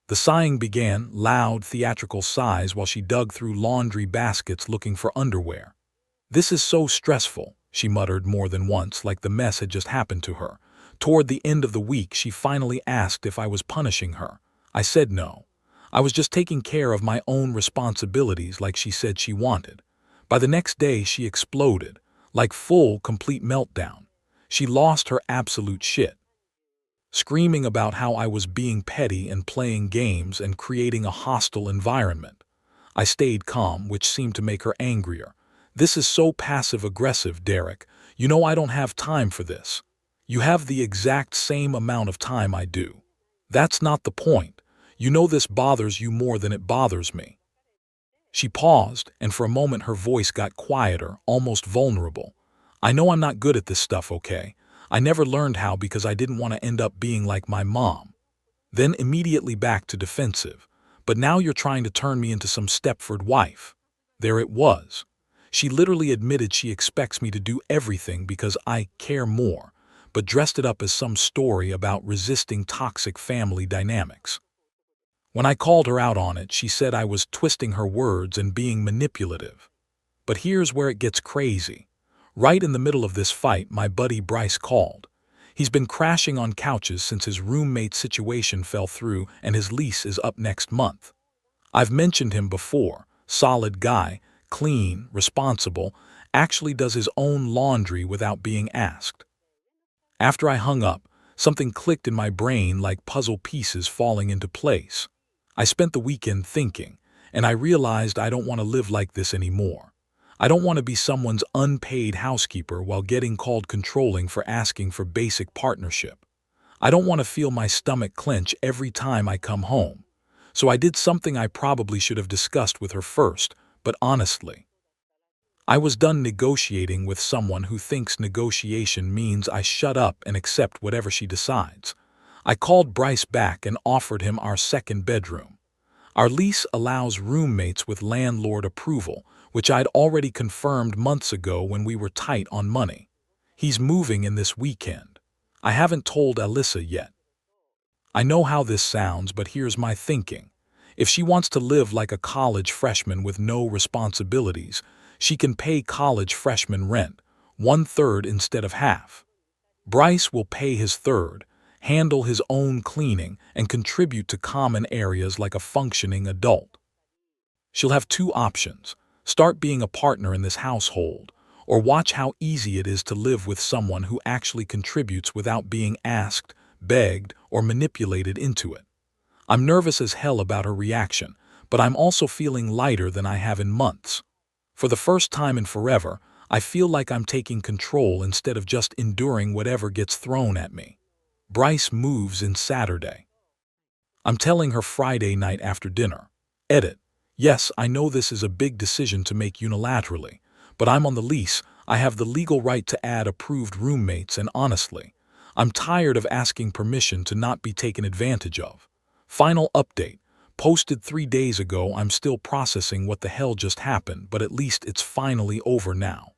The sighing began, loud, theatrical sighs while she dug through laundry baskets looking for underwear. "This is so stressful," she muttered more than once, like the mess had just happened to her. Toward the end of the week, she finally asked if I was punishing her. I said no. I was just taking care of my own responsibilities like she said she wanted. By the next day, she exploded, like full, complete meltdown. She lost her absolute shit, screaming about how I was being petty and playing games and creating a hostile environment. I stayed calm, which seemed to make her angrier. "This is so passive-aggressive, Derek. You know I don't have time for this. You have the exact same amount of time I do. That's not the point. You know this bothers you more than it bothers me." She paused, and for a moment her voice got quieter, almost vulnerable. "I know I'm not good at this stuff, okay? I never learned how because I didn't want to end up being like my mom." Then immediately back to defensive. "But now you're trying to turn me into some Stepford wife." There it was. She literally admitted she expects me to do everything because I care more, but dressed it up as some story about resisting toxic family dynamics. When I called her out on it, she said I was twisting her words and being manipulative. But here's where it gets crazy. Right in the middle of this fight, my buddy Bryce called. He's been crashing on couches since his roommate situation fell through and his lease is up next month. I've mentioned him before. Solid guy, clean, responsible, actually does his own laundry without being asked. After I hung up, something clicked in my brain like puzzle pieces falling into place. I spent the weekend thinking, and I realized I don't want to live like this anymore. I don't want to be someone's unpaid housekeeper while getting called controlling for asking for basic partnership. I don't want to feel my stomach clench every time I come home. So I did something I probably should have discussed with her first, but honestly, I was done negotiating with someone who thinks negotiation means I shut up and accept whatever she decides. I called Bryce back and offered him our second bedroom. Our lease allows roommates with landlord approval, which I'd already confirmed months ago when we were tight on money. He's moving in this weekend. I haven't told Alyssa yet. I know how this sounds, but here's my thinking. If she wants to live like a college freshman with no responsibilities, she can pay college freshman rent, 1/3 instead of half. Bryce will pay his third, handle his own cleaning, and contribute to common areas like a functioning adult. She'll have two options: start being a partner in this household, or watch how easy it is to live with someone who actually contributes without being asked, begged, or manipulated into it. I'm nervous as hell about her reaction, but I'm also feeling lighter than I have in months. For the first time in forever, I feel like I'm taking control instead of just enduring whatever gets thrown at me. Bryce moves in Saturday. I'm telling her Friday night after dinner. Edit. Yes, I know this is a big decision to make unilaterally, but I'm on the lease. I have the legal right to add approved roommates, and honestly, I'm tired of asking permission to not be taken advantage of. Final update. Posted 3 days ago. I'm still processing what the hell just happened, but at least it's finally over now.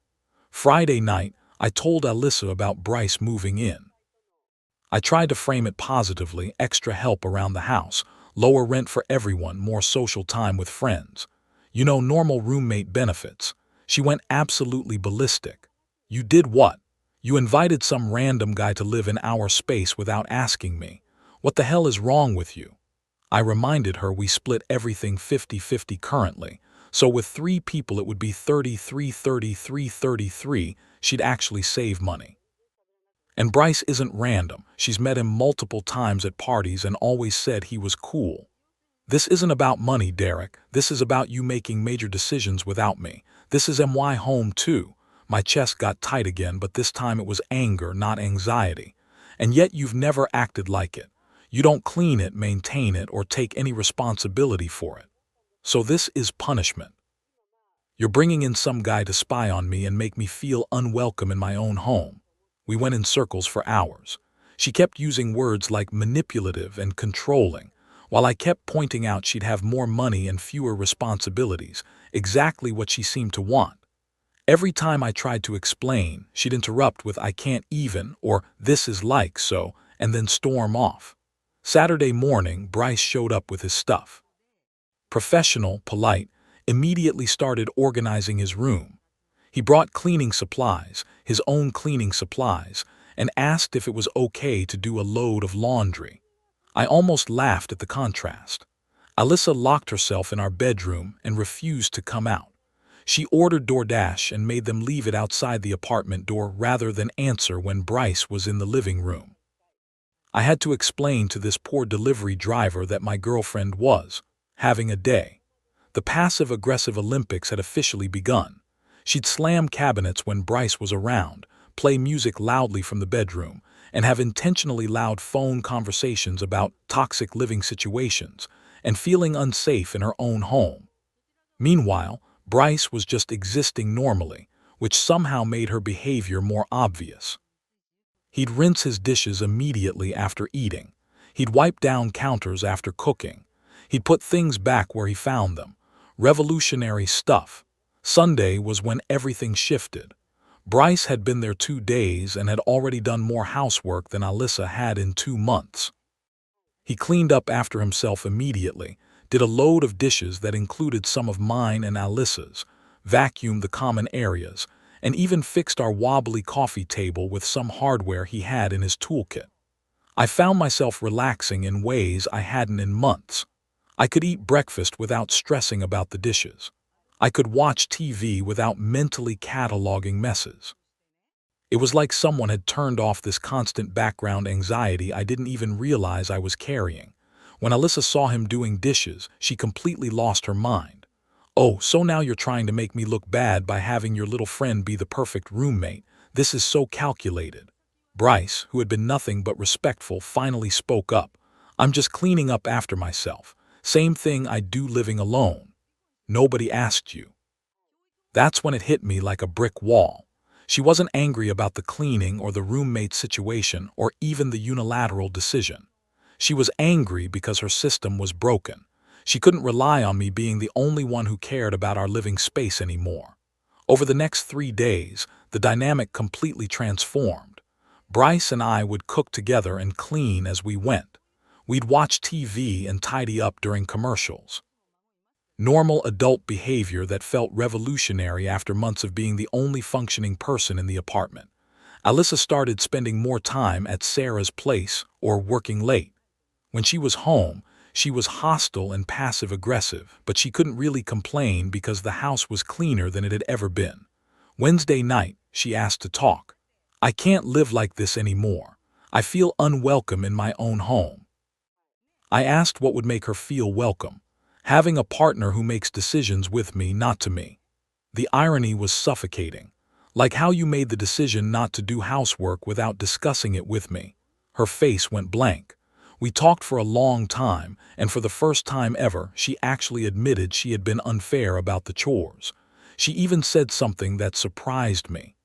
Friday night, I told Alyssa about Bryce moving in. I tried to frame it positively: extra help around the house, lower rent for everyone, more social time with friends. You know, normal roommate benefits. She went absolutely ballistic. You did what? You invited some random guy to live in our space without asking me. What the hell is wrong with you? I reminded her we split everything 50-50 currently, so with 3 people it would be 33-33-33. She'd actually save money. And Bryce isn't random. She's met him multiple times at parties and always said he was cool. This isn't about money, Derek. This is about you making major decisions without me. This is my home too. My chest got tight again, but this time it was anger, not anxiety. And yet you've never acted like it. You don't clean it, maintain it, or take any responsibility for it. So this is punishment. You're bringing in some guy to spy on me and make me feel unwelcome in my own home. We went in circles for hours. She kept using words like manipulative and controlling, while I kept pointing out she'd have more money and fewer responsibilities, exactly what she seemed to want. Every time I tried to explain, she'd interrupt with "I can't even," or "this is like so," and then storm off. Saturday morning, Bryce showed up with his stuff. Professional, polite, immediately started organizing his room. He brought cleaning supplies, his own cleaning supplies, and asked if it was okay to do a load of laundry. I almost laughed at the contrast. Alyssa locked herself in our bedroom and refused to come out. She ordered DoorDash and made them leave it outside the apartment door rather than answer when Bryce was in the living room. I had to explain to this poor delivery driver that my girlfriend was having a day. The passive-aggressive Olympics had officially begun. She'd slam cabinets when Bryce was around, play music loudly from the bedroom, and have intentionally loud phone conversations about toxic living situations and feeling unsafe in her own home. Meanwhile, Bryce was just existing normally, which somehow made her behavior more obvious. He'd rinse his dishes immediately after eating. He'd wipe down counters after cooking. He'd put things back where he found them. Revolutionary stuff. Sunday was when everything shifted. Bryce had been there 2 days and had already done more housework than Alyssa had in 2 months. He cleaned up after himself immediately, did a load of dishes that included some of mine and Alyssa's, vacuumed the common areas, and even fixed our wobbly coffee table with some hardware he had in his toolkit. I found myself relaxing in ways I hadn't in months. I could eat breakfast without stressing about the dishes. I could watch TV without mentally cataloging messes. It was like someone had turned off this constant background anxiety I didn't even realize I was carrying. When Alyssa saw him doing dishes, she completely lost her mind. "Oh, so now you're trying to make me look bad by having your little friend be the perfect roommate. This is so calculated." Bryce, who had been nothing but respectful, finally spoke up. "I'm just cleaning up after myself. Same thing I do living alone. Nobody asked you." That's when it hit me like a brick wall. She wasn't angry about the cleaning or the roommate situation or even the unilateral decision. She was angry because her system was broken. She couldn't rely on me being the only one who cared about our living space anymore. Over the next 3 days, the dynamic completely transformed. Bryce and I would cook together and clean as we went. We'd watch TV and tidy up during commercials. Normal adult behavior that felt revolutionary after months of being the only functioning person in the apartment. Alyssa started spending more time at Sarah's place or working late. When she was home, she was hostile and passive-aggressive, but she couldn't really complain because the house was cleaner than it had ever been. Wednesday night, she asked to talk. "I can't live like this anymore. I feel unwelcome in my own home." I asked what would make her feel welcome. Having a partner who makes decisions with me, not to me. The irony was suffocating. Like how you made the decision not to do housework without discussing it with me. Her face went blank. We talked for a long time, and for the first time ever, she actually admitted she had been unfair about the chores. She even said something that surprised me.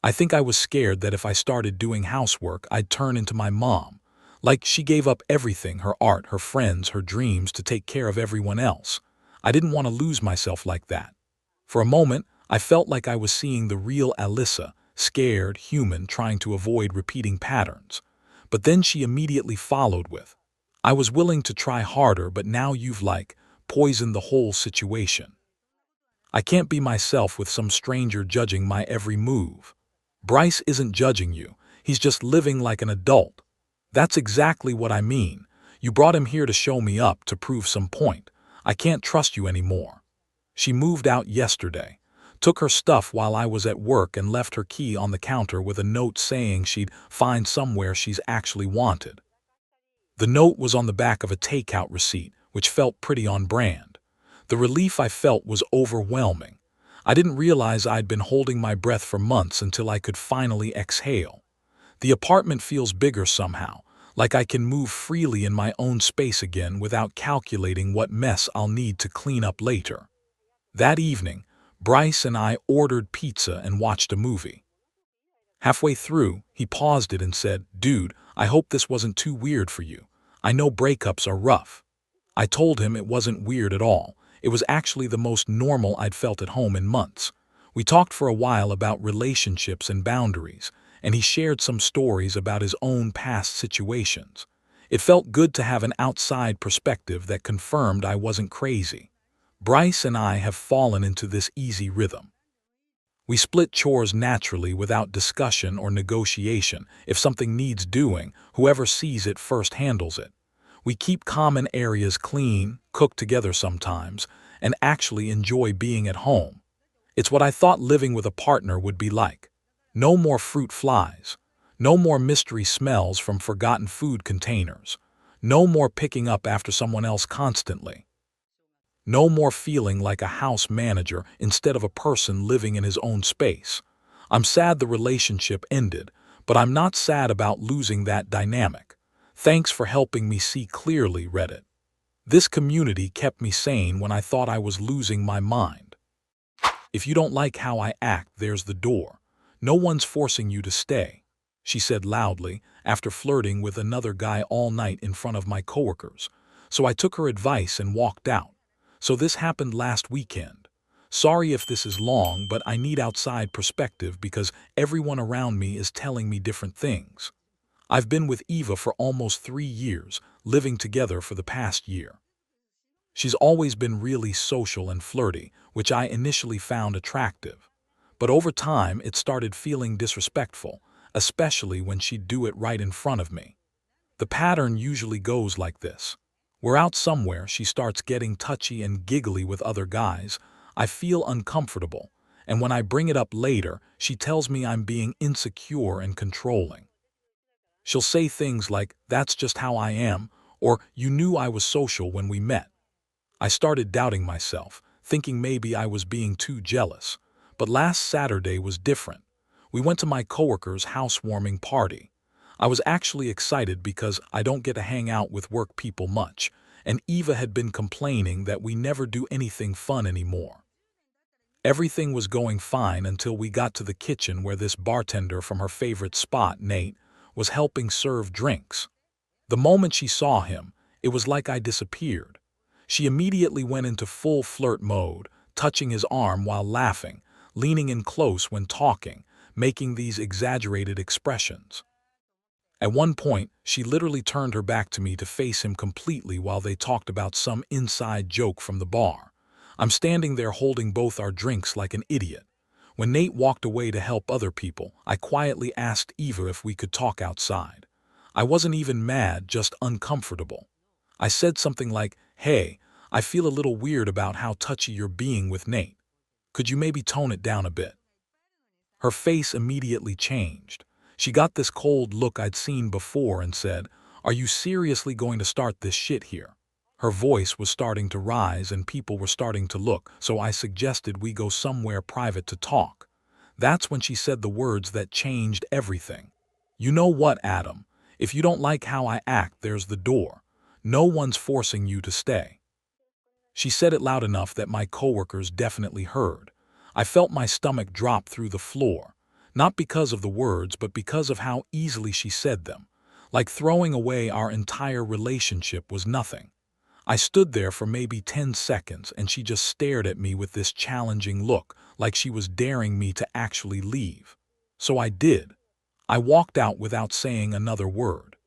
"I think I was scared that if I started doing housework, I'd turn into my mom. Like she gave up everything, her art, her friends, her dreams, to take care of everyone else. I didn't want to lose myself like that." For a moment, I felt like I was seeing the real Alyssa, scared, human, trying to avoid repeating patterns. But then she immediately followed with, "I was willing to try harder, but now you've poisoned the whole situation. I can't be myself with some stranger judging my every move. Bryce isn't judging you, he's just living like an adult. That's exactly what I mean. You brought him here to show me up, to prove some point. I can't trust you anymore." She moved out yesterday, took her stuff while I was at work, and left her key on the counter with a note saying she'd find somewhere she's actually wanted. The note was on the back of a takeout receipt, which felt pretty on brand. The relief I felt was overwhelming. I didn't realize I'd been holding my breath for months until I could finally exhale. The apartment feels bigger somehow, like I can move freely in my own space again without calculating what mess I'll need to clean up later. That evening, Bryce and I ordered pizza and watched a movie. Halfway through, he paused it and said, "Dude, I hope this wasn't too weird for you. I know breakups are rough." I told him it wasn't weird at all. It was actually the most normal I'd felt at home in months. We talked for a while about relationships and boundaries, and he shared some stories about his own past situations. It felt good to have an outside perspective that confirmed I wasn't crazy. Bryce and I have fallen into this easy rhythm. We split chores naturally without discussion or negotiation. If something needs doing, whoever sees it first handles it. We keep common areas clean, cook together sometimes, and actually enjoy being at home. It's what I thought living with a partner would be like. No more fruit flies. No more mystery smells from forgotten food containers. No more picking up after someone else constantly. No more feeling like a house manager instead of a person living in his own space. I'm sad the relationship ended, but I'm not sad about losing that dynamic. Thanks for helping me see clearly, Reddit. This community kept me sane when I thought I was losing my mind. If you don't like how I act, there's the door. No one's forcing you to stay," she said loudly after flirting with another guy all night in front of my coworkers. So I took her advice and walked out. "So this happened last weekend. Sorry if this is long, but I need outside perspective because everyone around me is telling me different things. I've been with Eva for almost 3 years, living together for the past year. She's always been really social and flirty, which I initially found attractive. But over time, it started feeling disrespectful, especially when she'd do it right in front of me. The pattern usually goes like this. We're out somewhere, she starts getting touchy and giggly with other guys. I feel uncomfortable, and when I bring it up later, she tells me I'm being insecure and controlling. She'll say things like, "That's just how I am," or "You knew I was social when we met." I started doubting myself, thinking maybe I was being too jealous. But last Saturday was different. We went to my coworker's housewarming party. I was actually excited because I don't get to hang out with work people much, and Eva had been complaining that we never do anything fun anymore. Everything was going fine until we got to the kitchen where this bartender from her favorite spot, Nate, was helping serve drinks. The moment she saw him, it was like I disappeared. She immediately went into full flirt mode, touching his arm while laughing, leaning in close when talking, making these exaggerated expressions. At one point, she literally turned her back to me to face him completely while they talked about some inside joke from the bar. I'm standing there holding both our drinks like an idiot. When Nate walked away to help other people, I quietly asked Eva if we could talk outside. I wasn't even mad, just uncomfortable. I said something like, "Hey, I feel a little weird about how touchy you're being with Nate. Could you maybe tone it down a bit?" Her face immediately changed. She got this cold look I'd seen before and said, "Are you seriously going to start this shit here?" Her voice was starting to rise and people were starting to look, so I suggested we go somewhere private to talk. That's when she said the words that changed everything. "You know what, Adam? If you don't like how I act, there's the door. No one's forcing you to stay." She said it loud enough that my coworkers definitely heard. I felt my stomach drop through the floor, not because of the words, but because of how easily she said them. Like throwing away our entire relationship was nothing. I stood there for maybe 10 seconds and she just stared at me with this challenging look, like she was daring me to actually leave. So I did. I walked out without saying another word.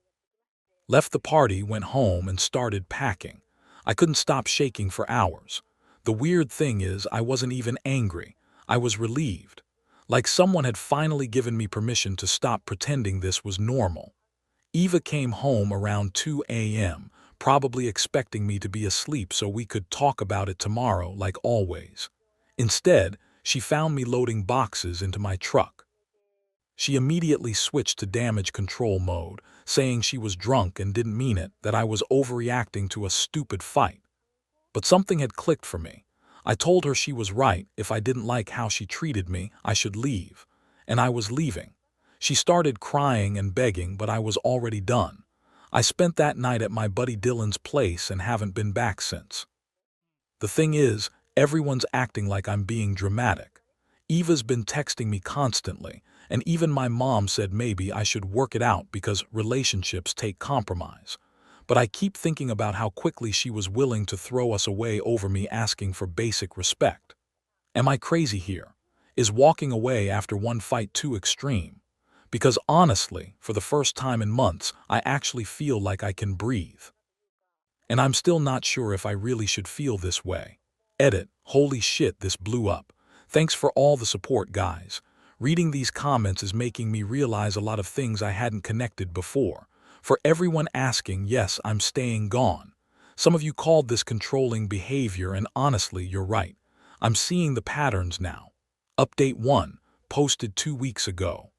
Left the party, went home, and started packing. I couldn't stop shaking for hours. The weird thing is, I wasn't even angry. I was relieved. Like someone had finally given me permission to stop pretending this was normal. Eva came home around 2 a.m., probably expecting me to be asleep so we could talk about it tomorrow like always. Instead, she found me loading boxes into my truck. She immediately switched to damage control mode, saying she was drunk and didn't mean it, that I was overreacting to a stupid fight. But something had clicked for me. I told her she was right. If I didn't like how she treated me, I should leave. And I was leaving. She started crying and begging, but I was already done. I spent that night at my buddy Dylan's place and haven't been back since. The thing is, everyone's acting like I'm being dramatic. Eva's been texting me constantly, and even my mom said maybe I should work it out because relationships take compromise. But I keep thinking about how quickly she was willing to throw us away over me asking for basic respect. Am I crazy here? Is walking away after one fight too extreme? Because honestly, for the first time in months, I actually feel like I can breathe. And I'm still not sure if I really should feel this way. Edit, holy shit, this blew up. Thanks for all the support, guys. Reading these comments is making me realize a lot of things I hadn't connected before. For everyone asking, yes, I'm staying gone. Some of you called this controlling behavior, and honestly, you're right. I'm seeing the patterns now. Update 1, posted 2 weeks ago.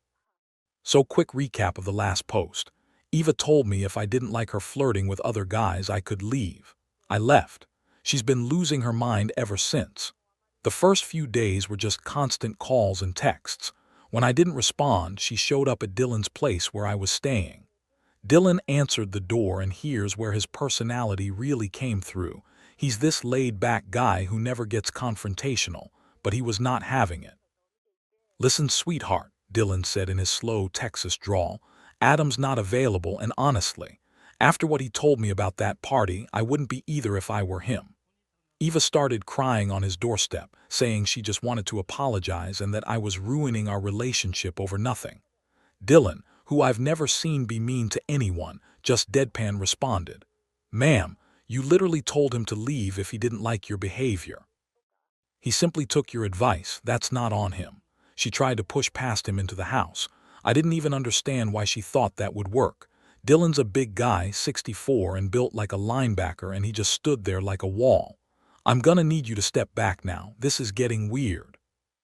So quick recap of the last post. Eva told me if I didn't like her flirting with other guys, I could leave. I left. She's been losing her mind ever since. The first few days were just constant calls and texts. When I didn't respond, she showed up at Dylan's place where I was staying. Dylan answered the door, and here's where his personality really came through. He's this laid-back guy who never gets confrontational, but he was not having it. "Listen, sweetheart," Dylan said in his slow Texas drawl, "Adam's not available, and honestly, after what he told me about that party, I wouldn't be either if I were him." Eva started crying on his doorstep, saying she just wanted to apologize and that I was ruining our relationship over nothing. Dylan, who I've never seen be mean to anyone, just deadpan responded, "Ma'am, you literally told him to leave if he didn't like your behavior. He simply took your advice. That's not on him." She tried to push past him into the house. I didn't even understand why she thought that would work. Dylan's a big guy, 64, and built like a linebacker, and he just stood there like a wall. "I'm gonna need you to step back now. This is getting weird."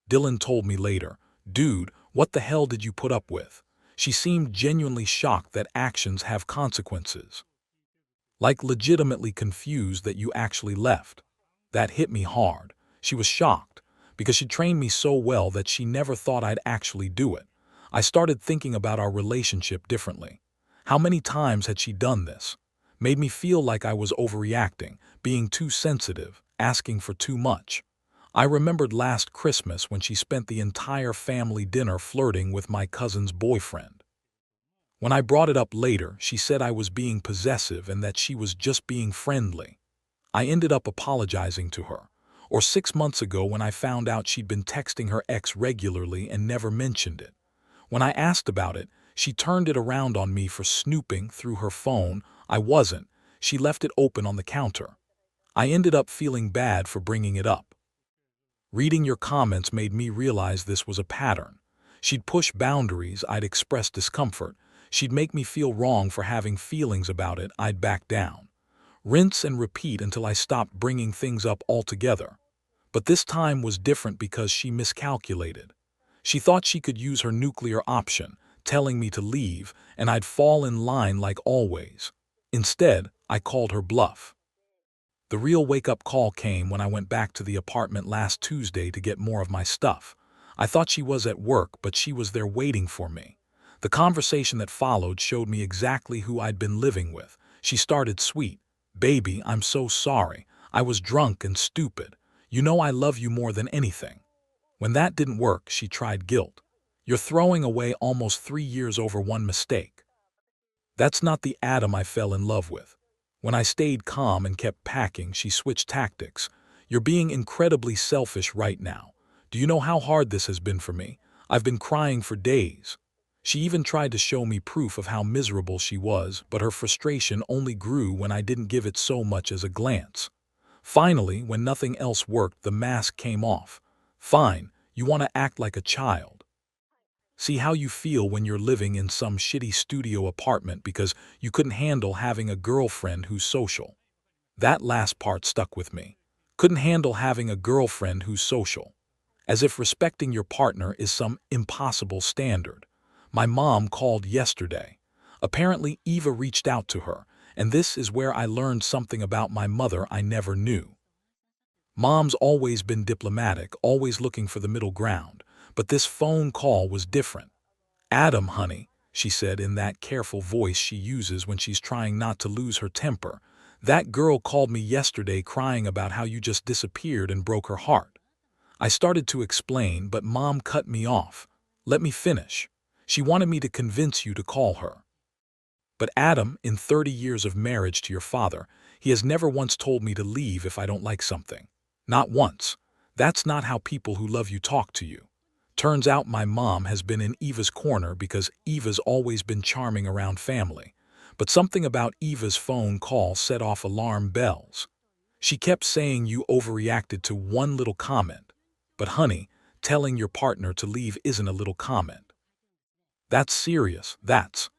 Dylan told me later, "Dude, what the hell did you put up with?" She seemed genuinely shocked that actions have consequences. Like legitimately confused that you actually left. That hit me hard. She was shocked, because she trained me so well that she never thought I'd actually do it. I started thinking about our relationship differently. How many times had she done this? Made me feel like I was overreacting, being too sensitive, asking for too much. I remembered last Christmas when she spent the entire family dinner flirting with my cousin's boyfriend. When I brought it up later, she said I was being possessive and that she was just being friendly. I ended up apologizing to her. Or 6 months ago when I found out she'd been texting her ex regularly and never mentioned it. When I asked about it, she turned it around on me for snooping through her phone. I wasn't. She left it open on the counter. I ended up feeling bad for bringing it up. Reading your comments made me realize this was a pattern. She'd push boundaries, I'd express discomfort. She'd make me feel wrong for having feelings about it, I'd back down. Rinse and repeat until I stopped bringing things up altogether. But this time was different because she miscalculated. She thought she could use her nuclear option, telling me to leave, and I'd fall in line like always. Instead, I called her bluff. The real wake-up call came when I went back to the apartment last Tuesday to get more of my stuff. I thought she was at work, but she was there waiting for me. The conversation that followed showed me exactly who I'd been living with. She started sweet. "Baby, I'm so sorry. I was drunk and stupid. You know I love you more than anything." When that didn't work, she tried guilt. "You're throwing away almost 3 years over one mistake." That's not the Adam I fell in love with. When I stayed calm and kept packing, she switched tactics. "You're being incredibly selfish right now. Do you know how hard this has been for me? I've been crying for days." She even tried to show me proof of how miserable she was, but her frustration only grew when I didn't give it so much as a glance. Finally, when nothing else worked, the mask came off. "Fine, you want to act like a child. See how you feel when you're living in some shitty studio apartment because you couldn't handle having a girlfriend who's social." That last part stuck with me. Couldn't handle having a girlfriend who's social. As if respecting your partner is some impossible standard. My mom called yesterday. Apparently Eva reached out to her, and this is where I learned something about my mother I never knew. Mom's always been diplomatic, always looking for the middle ground, but this phone call was different. "Adam, honey," she said in that careful voice she uses when she's trying not to lose her temper, "that girl called me yesterday crying about how you just disappeared and broke her heart." I started to explain, but Mom cut me off. "Let me finish. She wanted me to convince you to call her." But Adam, in 30 years of marriage to your father, he has never once told me to leave if I don't like something. Not once. That's not how people who love you talk to you. Turns out my mom has been in Eva's corner because Eva's always been charming around family. But something about Eva's phone call set off alarm bells. She kept saying you overreacted to one little comment. But honey, telling your partner to leave isn't a little comment. That's serious. That's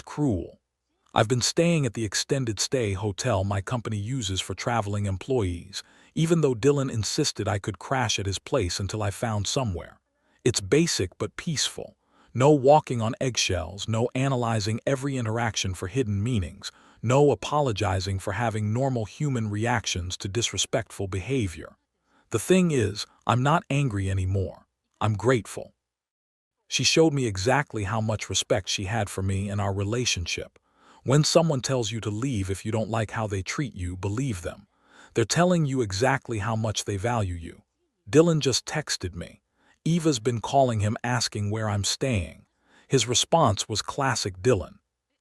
cruel. I've been staying at the extended stay hotel my company uses for traveling employees, even though Dylan insisted I could crash at his place until I found somewhere. It's basic but peaceful. No walking on eggshells, no analyzing every interaction for hidden meanings, no apologizing for having normal human reactions to disrespectful behavior. The thing is, I'm not angry anymore. I'm grateful. She showed me exactly how much respect she had for me and our relationship. When someone tells you to leave if you don't like how they treat you, believe them. They're telling you exactly how much they value you. Dylan just texted me. Eva's been calling him asking where I'm staying. His response was classic Dylan.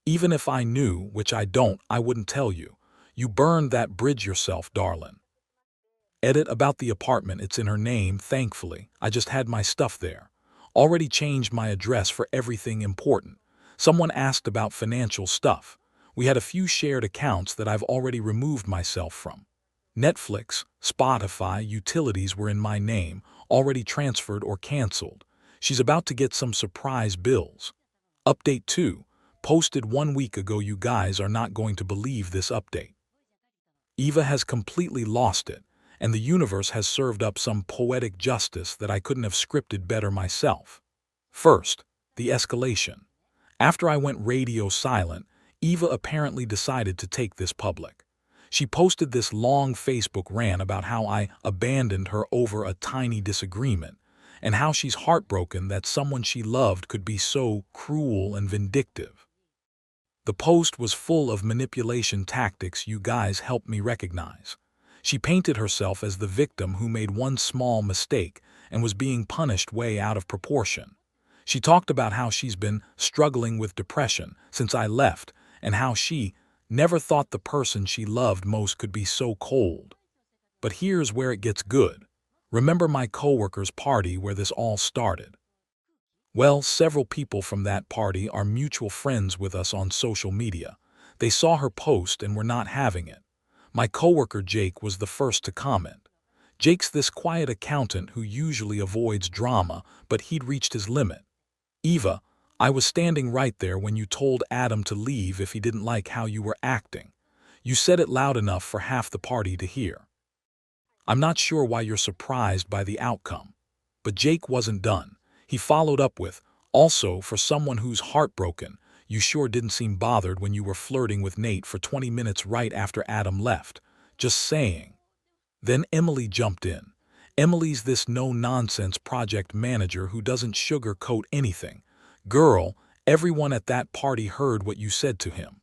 "Even if I knew, which I don't, I wouldn't tell you. You burned that bridge yourself, darling." Edit about the apartment, it's in her name, thankfully. I just had my stuff there. Already changed my address for everything important. Someone asked about financial stuff. We had a few shared accounts that I've already removed myself from. Netflix, Spotify, utilities were in my name, already transferred or canceled. She's about to get some surprise bills. Update 2. Posted 1 week ago. You guys are not going to believe this update. Eva has completely lost it, and the universe has served up some poetic justice that I couldn't have scripted better myself. First, the escalation. After I went radio silent, Eva apparently decided to take this public. She posted this long Facebook rant about how I abandoned her over a tiny disagreement, and how she's heartbroken that someone she loved could be so cruel and vindictive. The post was full of manipulation tactics you guys helped me recognize. She painted herself as the victim who made one small mistake and was being punished way out of proportion. She talked about how she's been struggling with depression since I left and how she never thought the person she loved most could be so cold. But here's where it gets good. Remember my coworker's party where this all started? Well, several people from that party are mutual friends with us on social media. They saw her post and were not having it. My coworker Jake was the first to comment. Jake's this quiet accountant who usually avoids drama, but he'd reached his limit. Eva, I was standing right there when you told Adam to leave if he didn't like how you were acting. You said it loud enough for half the party to hear. I'm not sure why you're surprised by the outcome. But Jake wasn't done. He followed up with, also, for someone who's heartbroken, you sure didn't seem bothered when you were flirting with Nate for 20 minutes right after Adam left. Just saying. Then Emily jumped in. Emily's this no-nonsense project manager who doesn't sugarcoat anything. Girl, everyone at that party heard what you said to him.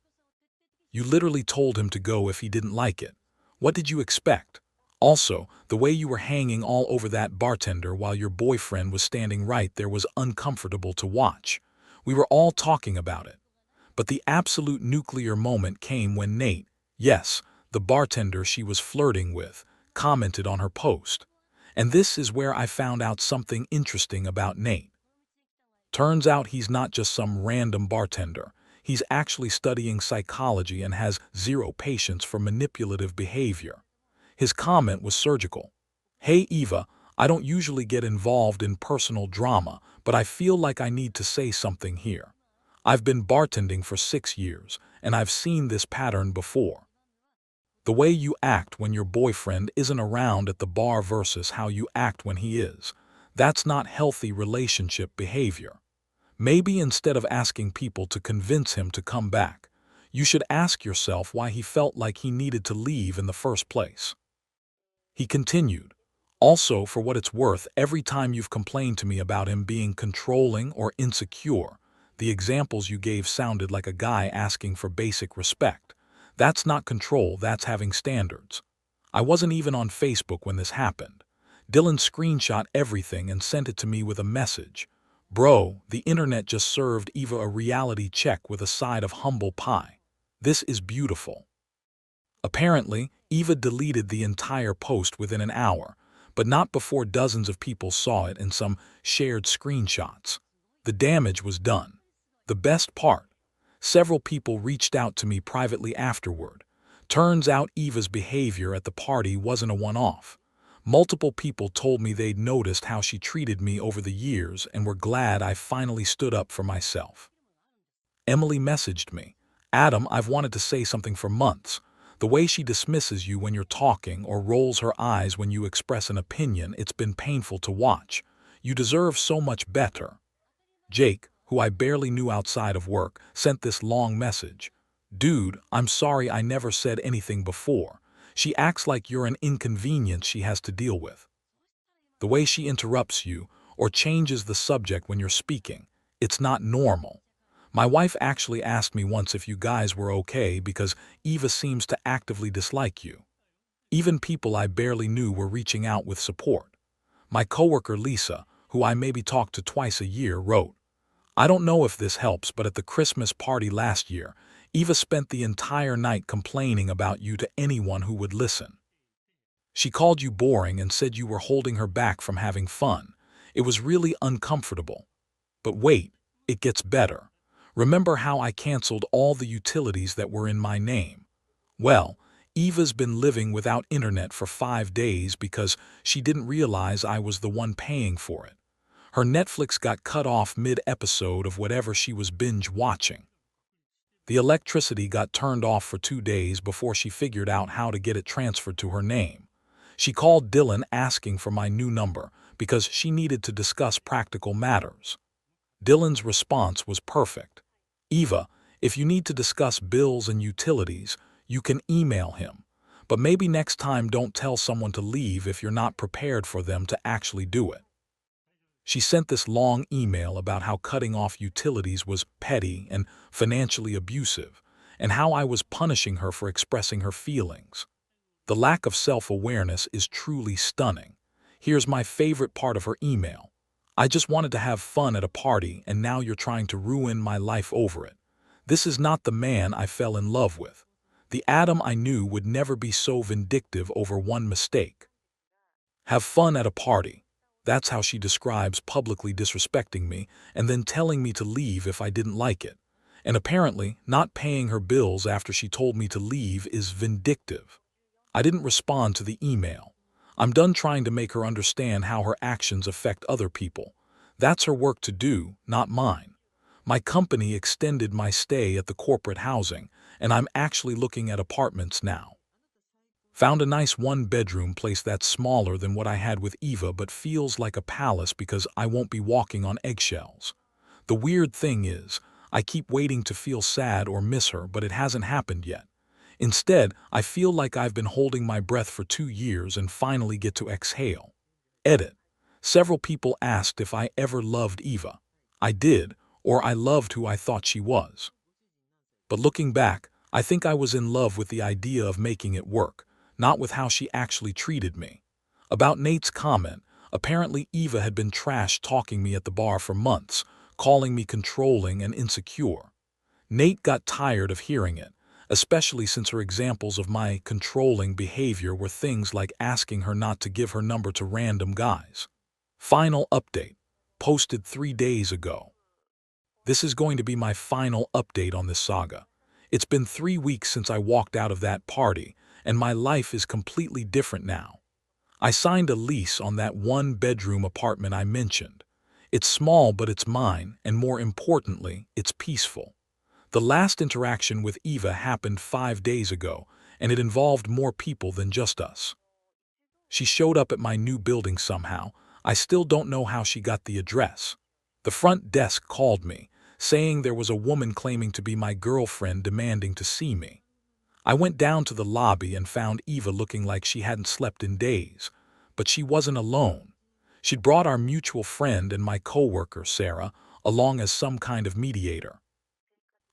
You literally told him to go if he didn't like it. What did you expect? Also, the way you were hanging all over that bartender while your boyfriend was standing right there was uncomfortable to watch. We were all talking about it. But the absolute nuclear moment came when Nate, yes, the bartender she was flirting with, commented on her post. And this is where I found out something interesting about Nate. Turns out he's not just some random bartender. He's actually studying psychology and has zero patience for manipulative behavior. His comment was surgical. Hey Eva, I don't usually get involved in personal drama, but I feel like I need to say something here. I've been bartending for 6 years, and I've seen this pattern before. The way you act when your boyfriend isn't around at the bar versus how you act when he is, that's not healthy relationship behavior. Maybe instead of asking people to convince him to come back, you should ask yourself why he felt like he needed to leave in the first place. He continued, also, for what it's worth, every time you've complained to me about him being controlling or insecure, the examples you gave sounded like a guy asking for basic respect. That's not control, that's having standards. I wasn't even on Facebook when this happened. Dylan screenshot everything and sent it to me with a message. Bro, the internet just served Eva a reality check with a side of humble pie. This is beautiful. Apparently, Eva deleted the entire post within an hour, but not before dozens of people saw it in some shared screenshots. The damage was done. The best part, several people reached out to me privately afterward. Turns out Eva's behavior at the party wasn't a one-off. Multiple people told me they'd noticed how she treated me over the years and were glad I finally stood up for myself. Emily messaged me, Adam, I've wanted to say something for months. The way she dismisses you when you're talking or rolls her eyes when you express an opinion, it's been painful to watch. You deserve so much better. Jake, who I barely knew outside of work, sent this long message. Dude, I'm sorry I never said anything before. She acts like you're an inconvenience she has to deal with. The way she interrupts you or changes the subject when you're speaking, it's not normal. My wife actually asked me once if you guys were okay because Eva seems to actively dislike you. Even people I barely knew were reaching out with support. My coworker Lisa, who I maybe talk to twice a year, wrote, I don't know if this helps, but at the Christmas party last year, Eva spent the entire night complaining about you to anyone who would listen. She called you boring and said you were holding her back from having fun. It was really uncomfortable. But wait, it gets better. Remember how I canceled all the utilities that were in my name? Well, Eva's been living without internet for 5 days because she didn't realize I was the one paying for it. Her Netflix got cut off mid-episode of whatever she was binge watching. The electricity got turned off for 2 days before she figured out how to get it transferred to her name. She called Dylan asking for my new number because she needed to discuss practical matters. Dylan's response was perfect. Eva, if you need to discuss bills and utilities, you can email him. But maybe next time don't tell someone to leave if you're not prepared for them to actually do it. She sent this long email about how cutting off utilities was petty and financially abusive, and how I was punishing her for expressing her feelings. The lack of self-awareness is truly stunning. Here's my favorite part of her email. I just wanted to have fun at a party, and now you're trying to ruin my life over it. This is not the man I fell in love with. The Adam I knew would never be so vindictive over one mistake. Have fun at a party. That's how she describes publicly disrespecting me and then telling me to leave if I didn't like it. And apparently, not paying her bills after she told me to leave is vindictive. I didn't respond to the email. I'm done trying to make her understand how her actions affect other people. That's her work to do, not mine. My company extended my stay at the corporate housing, and I'm actually looking at apartments now. Found a nice one-bedroom place that's smaller than what I had with Eva but feels like a palace because I won't be walking on eggshells. The weird thing is, I keep waiting to feel sad or miss her, but it hasn't happened yet. Instead, I feel like I've been holding my breath for 2 years and finally get to exhale. Edit. Several people asked if I ever loved Eva. I did, or I loved who I thought she was. But looking back, I think I was in love with the idea of making it work, not with how she actually treated me. About Nate's comment, apparently Eva had been trash talking me at the bar for months, calling me controlling and insecure. Nate got tired of hearing it, especially since her examples of my controlling behavior were things like asking her not to give her number to random guys. Final update. Posted 3 days ago. This is going to be my final update on this saga. It's been 3 weeks since I walked out of that party, and my life is completely different now. I signed a lease on that one-bedroom apartment I mentioned. It's small, but it's mine, and more importantly, it's peaceful. The last interaction with Eva happened 5 days ago, and it involved more people than just us. She showed up at my new building somehow. I still don't know how she got the address. The front desk called me, saying there was a woman claiming to be my girlfriend demanding to see me. I went down to the lobby and found Eva looking like she hadn't slept in days. But she wasn't alone. She'd brought our mutual friend and my coworker, Sarah, along as some kind of mediator.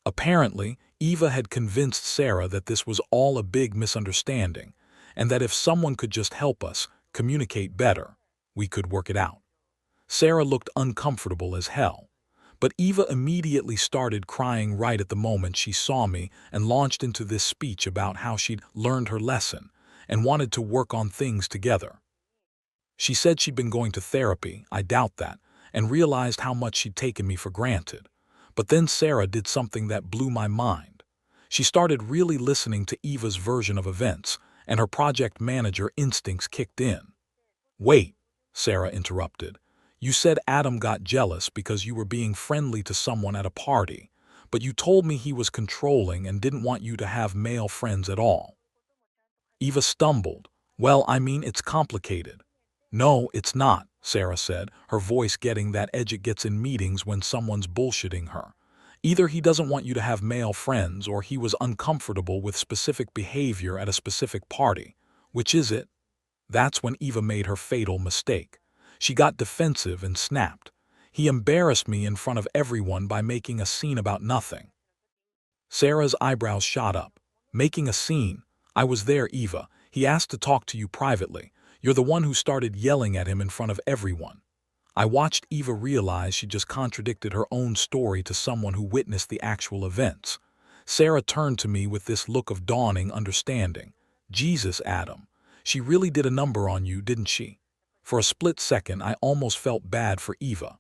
Apparently, Eva had convinced Sarah that this was all a big misunderstanding, and that if someone could just help us communicate better, we could work it out. Sarah looked uncomfortable as hell, but Eva immediately started crying right at the moment she saw me and launched into this speech about how she'd learned her lesson and wanted to work on things together. She said she'd been going to therapy, I doubt that, and realized how much she'd taken me for granted. But then Sarah did something that blew my mind. She started really listening to Eva's version of events, and her project manager instincts kicked in. "Wait," Sarah interrupted. "You said Adam got jealous because you were being friendly to someone at a party, but you told me he was controlling and didn't want you to have male friends at all." Eva stumbled. "Well, I mean, it's complicated." "No, it's not," Sarah said, her voice getting that edge it gets in meetings when someone's bullshitting her. "Either he doesn't want you to have male friends or he was uncomfortable with specific behavior at a specific party. Which is it?" That's when Eva made her fatal mistake. She got defensive and snapped. "He embarrassed me in front of everyone by making a scene about nothing." Sarah's eyebrows shot up. "Making a scene? I was there, Eva. He asked to talk to you privately. You're the one who started yelling at him in front of everyone." I watched Eva realize she just contradicted her own story to someone who witnessed the actual events. Sarah turned to me with this look of dawning understanding. "Jesus, Adam. She really did a number on you, didn't she?" For a split second, I almost felt bad for Eva.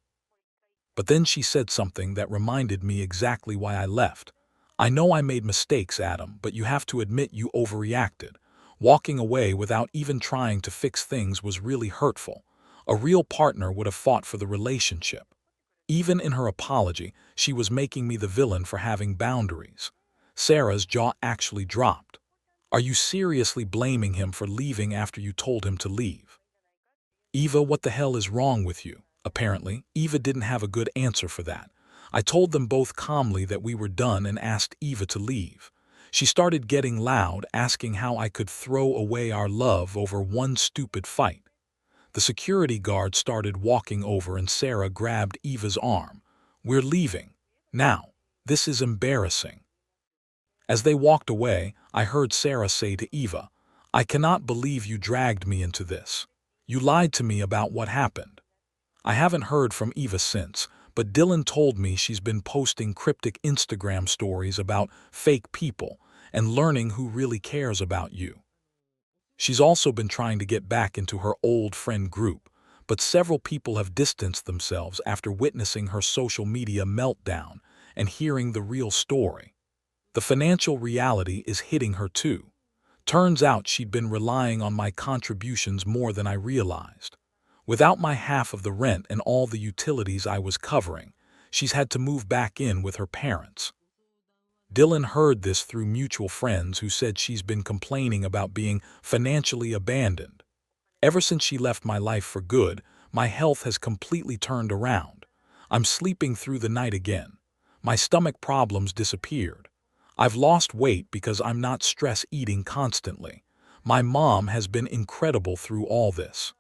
But then she said something that reminded me exactly why I left. "I know I made mistakes, Adam, but you have to admit you overreacted. Walking away without even trying to fix things was really hurtful. A real partner would have fought for the relationship." Even in her apology, she was making me the villain for having boundaries. Sarah's jaw actually dropped. "Are you seriously blaming him for leaving after you told him to leave?" "Eva, what the hell is wrong with you?" Apparently, Eva didn't have a good answer for that. I told them both calmly that we were done and asked Eva to leave. She started getting loud, asking how I could throw away our love over one stupid fight. The security guard started walking over and Sarah grabbed Eva's arm. "We're leaving. Now. This is embarrassing." As they walked away, I heard Sarah say to Eva, "I cannot believe you dragged me into this. You lied to me about what happened." I haven't heard from Eva since, but Dylan told me she's been posting cryptic Instagram stories about fake people and learning who really cares about you. She's also been trying to get back into her old friend group, but several people have distanced themselves after witnessing her social media meltdown and hearing the real story. The financial reality is hitting her too. Turns out she'd been relying on my contributions more than I realized. Without my half of the rent and all the utilities I was covering, she's had to move back in with her parents. Dylan heard this through mutual friends who said she's been complaining about being financially abandoned. Ever since she left my life for good, my health has completely turned around. I'm sleeping through the night again. My stomach problems disappeared. I've lost weight because I'm not stress eating constantly. My mom has been incredible through all this.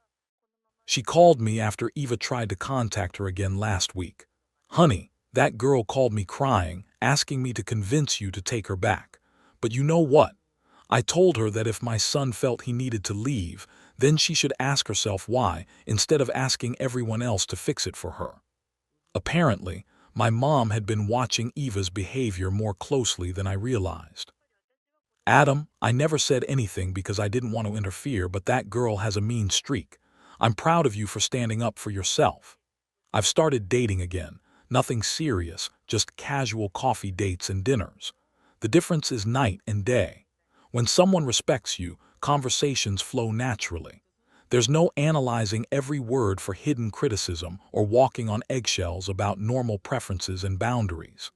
She called me after Eva tried to contact her again last week. Honey, that girl called me crying, asking me to convince you to take her back. But you know what? I told her that if my son felt he needed to leave, then she should ask herself why, instead of asking everyone else to fix it for her. Apparently, my mom had been watching Eva's behavior more closely than I realized. Adam, I never said anything because I didn't want to interfere, but that girl has a mean streak. I'm proud of you for standing up for yourself. I've started dating again. Nothing serious, just casual coffee dates and dinners. The difference is night and day. When someone respects you, conversations flow naturally. There's no analyzing every word for hidden criticism or walking on eggshells about normal preferences and boundaries.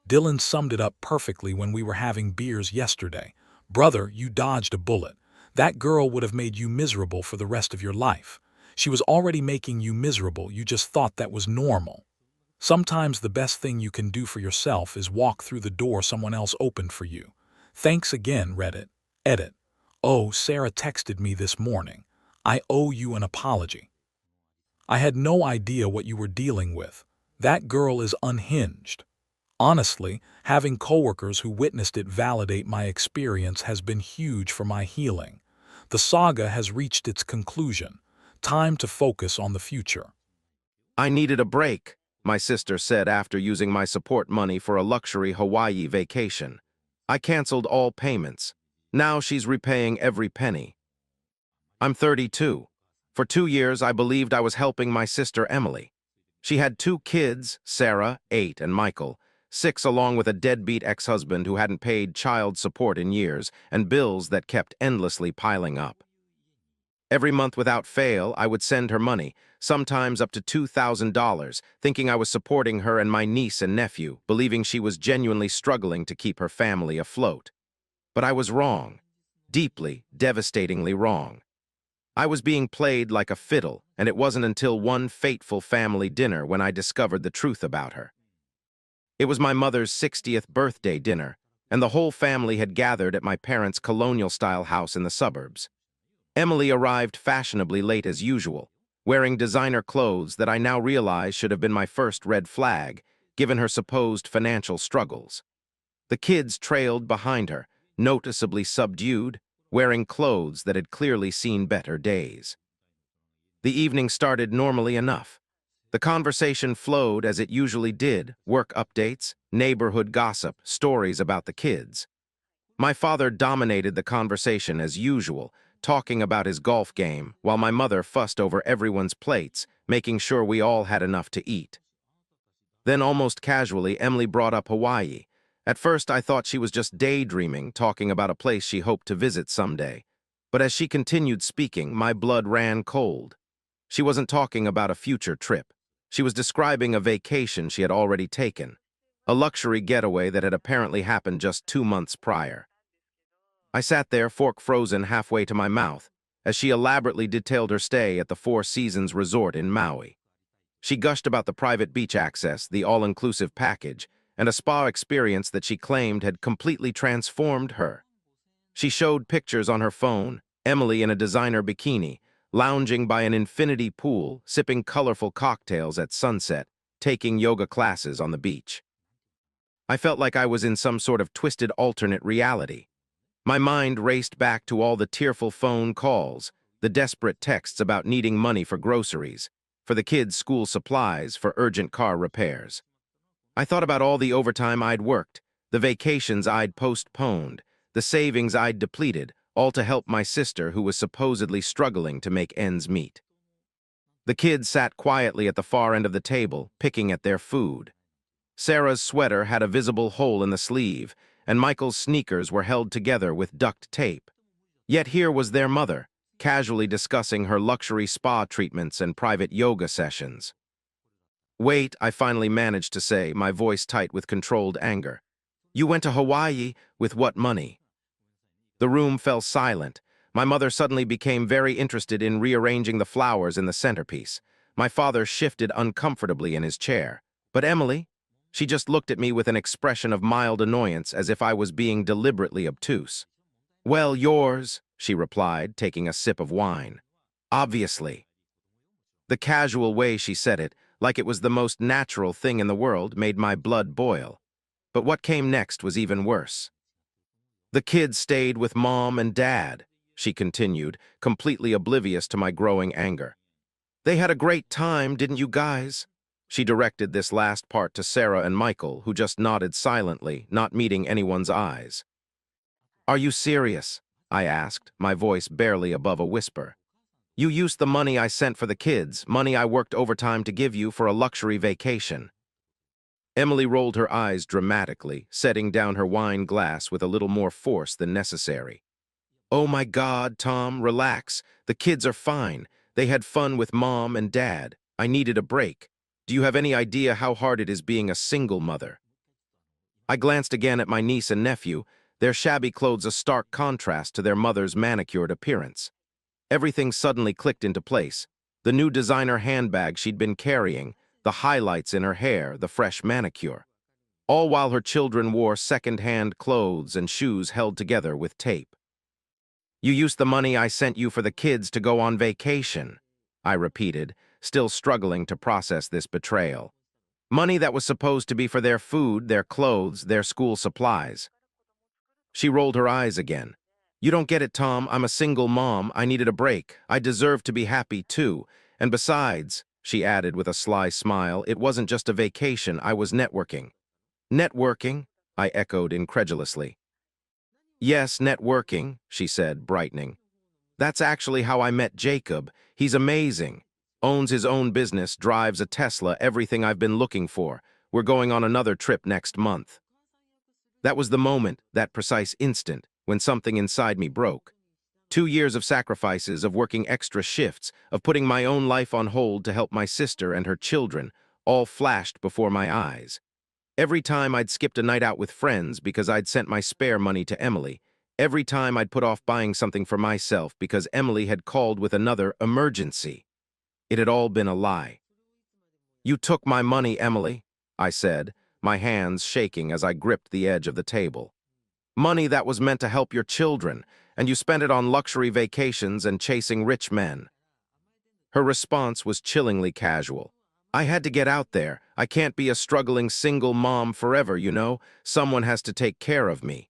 Dylan summed it up perfectly when we were having beers yesterday. Brother, you dodged a bullet. That girl would have made you miserable for the rest of your life. She was already making you miserable, you just thought that was normal. Sometimes the best thing you can do for yourself is walk through the door someone else opened for you. Thanks again, Reddit. Edit. Oh, Sarah texted me this morning. I owe you an apology. I had no idea what you were dealing with. That girl is unhinged. Honestly, having coworkers who witnessed it validate my experience has been huge for my healing. The saga has reached its conclusion. Time to focus on the future. I needed a break, my sister said after using my support money for a luxury Hawaii vacation. I canceled all payments. Now she's repaying every penny. I'm 32. For 2 years, I believed I was helping my sister Emily. She had 2 kids, Sarah, 8, and Michael, 6, along with a deadbeat ex-husband who hadn't paid child support in years, and bills that kept endlessly piling up. Every month without fail, I would send her money, sometimes up to $2,000, thinking I was supporting her and my niece and nephew, believing she was genuinely struggling to keep her family afloat. But I was wrong. Deeply, devastatingly wrong. I was being played like a fiddle, and it wasn't until one fateful family dinner when I discovered the truth about her. It was my mother's 60th birthday dinner, and the whole family had gathered at my parents' colonial-style house in the suburbs. Emily arrived fashionably late as usual, wearing designer clothes that I now realize should have been my first red flag, given her supposed financial struggles. The kids trailed behind her, noticeably subdued, wearing clothes that had clearly seen better days. The evening started normally enough. The conversation flowed as it usually did, work updates, neighborhood gossip, stories about the kids. My father dominated the conversation as usual, talking about his golf game, while my mother fussed over everyone's plates, making sure we all had enough to eat. Then, almost casually, Emily brought up Hawaii. At first, I thought she was just daydreaming, talking about a place she hoped to visit someday. But as she continued speaking, my blood ran cold. She wasn't talking about a future trip. She was describing a vacation she had already taken, a luxury getaway that had apparently happened just 2 months prior. I sat there, fork frozen halfway to my mouth, as she elaborately detailed her stay at the Four Seasons Resort in Maui. She gushed about the private beach access, the all-inclusive package, and a spa experience that she claimed had completely transformed her. She showed pictures on her phone, Emily in a designer bikini, lounging by an infinity pool, sipping colorful cocktails at sunset, taking yoga classes on the beach. I felt like I was in some sort of twisted alternate reality. My mind raced back to all the tearful phone calls, the desperate texts about needing money for groceries, for the kids' school supplies, for urgent car repairs. I thought about all the overtime I'd worked, the vacations I'd postponed, the savings I'd depleted, all to help my sister who was supposedly struggling to make ends meet. The kids sat quietly at the far end of the table, picking at their food. Sarah's sweater had a visible hole in the sleeve, and Michael's sneakers were held together with duct tape. Yet here was their mother, casually discussing her luxury spa treatments and private yoga sessions. "Wait," I finally managed to say, my voice tight with controlled anger. "You went to Hawaii with what money?" The room fell silent. My mother suddenly became very interested in rearranging the flowers in the centerpiece. My father shifted uncomfortably in his chair. "But Emily?" She just looked at me with an expression of mild annoyance, as if I was being deliberately obtuse. "Well, yours," she replied, taking a sip of wine. "Obviously." The casual way she said it, like it was the most natural thing in the world, made my blood boil. But what came next was even worse. "The kids stayed with Mom and Dad," she continued, completely oblivious to my growing anger. "They had a great time, didn't you guys?" She directed this last part to Sarah and Michael, who just nodded silently, not meeting anyone's eyes. "Are you serious?" I asked, my voice barely above a whisper. "You used the money I sent for the kids, money I worked overtime to give you for a luxury vacation." Emily rolled her eyes dramatically, setting down her wine glass with a little more force than necessary. "Oh my God, Tom, relax. The kids are fine. They had fun with Mom and Dad. I needed a break. Do you have any idea how hard it is being a single mother?" I glanced again at my niece and nephew, their shabby clothes a stark contrast to their mother's manicured appearance. Everything suddenly clicked into place. The new designer handbag she'd been carrying, the highlights in her hair, the fresh manicure. All while her children wore second-hand clothes and shoes held together with tape. "You used the money I sent you for the kids to go on vacation," I repeated, still struggling to process this betrayal. "Money that was supposed to be for their food, their clothes, their school supplies." She rolled her eyes again. "You don't get it, Tom. I'm a single mom. I needed a break. I deserve to be happy, too. And besides," she added with a sly smile, "it wasn't just a vacation. I was networking." "Networking?" I echoed incredulously. "Yes, networking," she said, brightening. "That's actually how I met Jacob. He's amazing. Owns his own business, drives a Tesla, everything I've been looking for. We're going on another trip next month." That was the moment, that precise instant, when something inside me broke. 2 years of sacrifices, of working extra shifts, of putting my own life on hold to help my sister and her children, all flashed before my eyes. Every time I'd skipped a night out with friends because I'd sent my spare money to Emily. Every time I'd put off buying something for myself because Emily had called with another emergency. It had all been a lie. "You took my money, Emily," I said, my hands shaking as I gripped the edge of the table. "Money that was meant to help your children, and you spent it on luxury vacations and chasing rich men." Her response was chillingly casual. "I had to get out there. I can't be a struggling single mom forever, you know. Someone has to take care of me."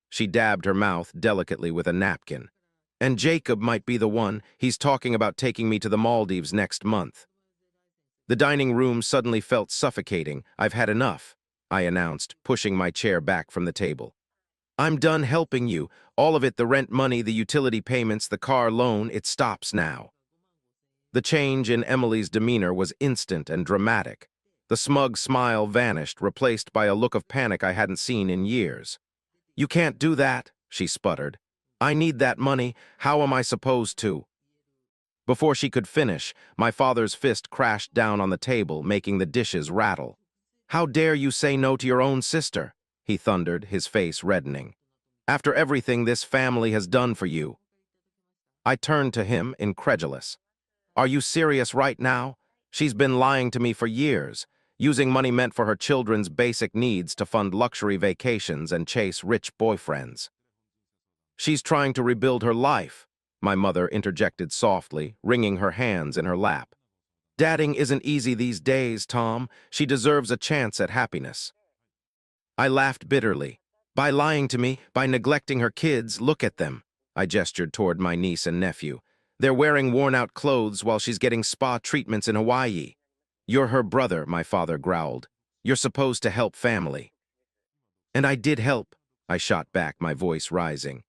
She dabbed her mouth delicately with a napkin. "And Jacob might be the one. He's talking about taking me to the Maldives next month." The dining room suddenly felt suffocating. "I've had enough," I announced, pushing my chair back from the table. "I'm done helping you. All of it, the rent money, the utility payments, the car loan, it stops now." The change in Emily's demeanor was instant and dramatic. The smug smile vanished, replaced by a look of panic I hadn't seen in years. "You can't do that," she sputtered. "I need that money. How am I supposed to?" Before she could finish, my father's fist crashed down on the table, making the dishes rattle. "How dare you say no to your own sister?" he thundered, his face reddening. "After everything this family has done for you." I turned to him, incredulous. "Are you serious right now? She's been lying to me for years, using money meant for her children's basic needs to fund luxury vacations and chase rich boyfriends." "She's trying to rebuild her life," my mother interjected softly, wringing her hands in her lap. "Dadding isn't easy these days, Tom. She deserves a chance at happiness." I laughed bitterly. "By lying to me, by neglecting her kids, look at them." I gestured toward my niece and nephew. "They're wearing worn-out clothes while she's getting spa treatments in Hawaii." "You're her brother," my father growled. "You're supposed to help family." "And I did help," I shot back, my voice rising.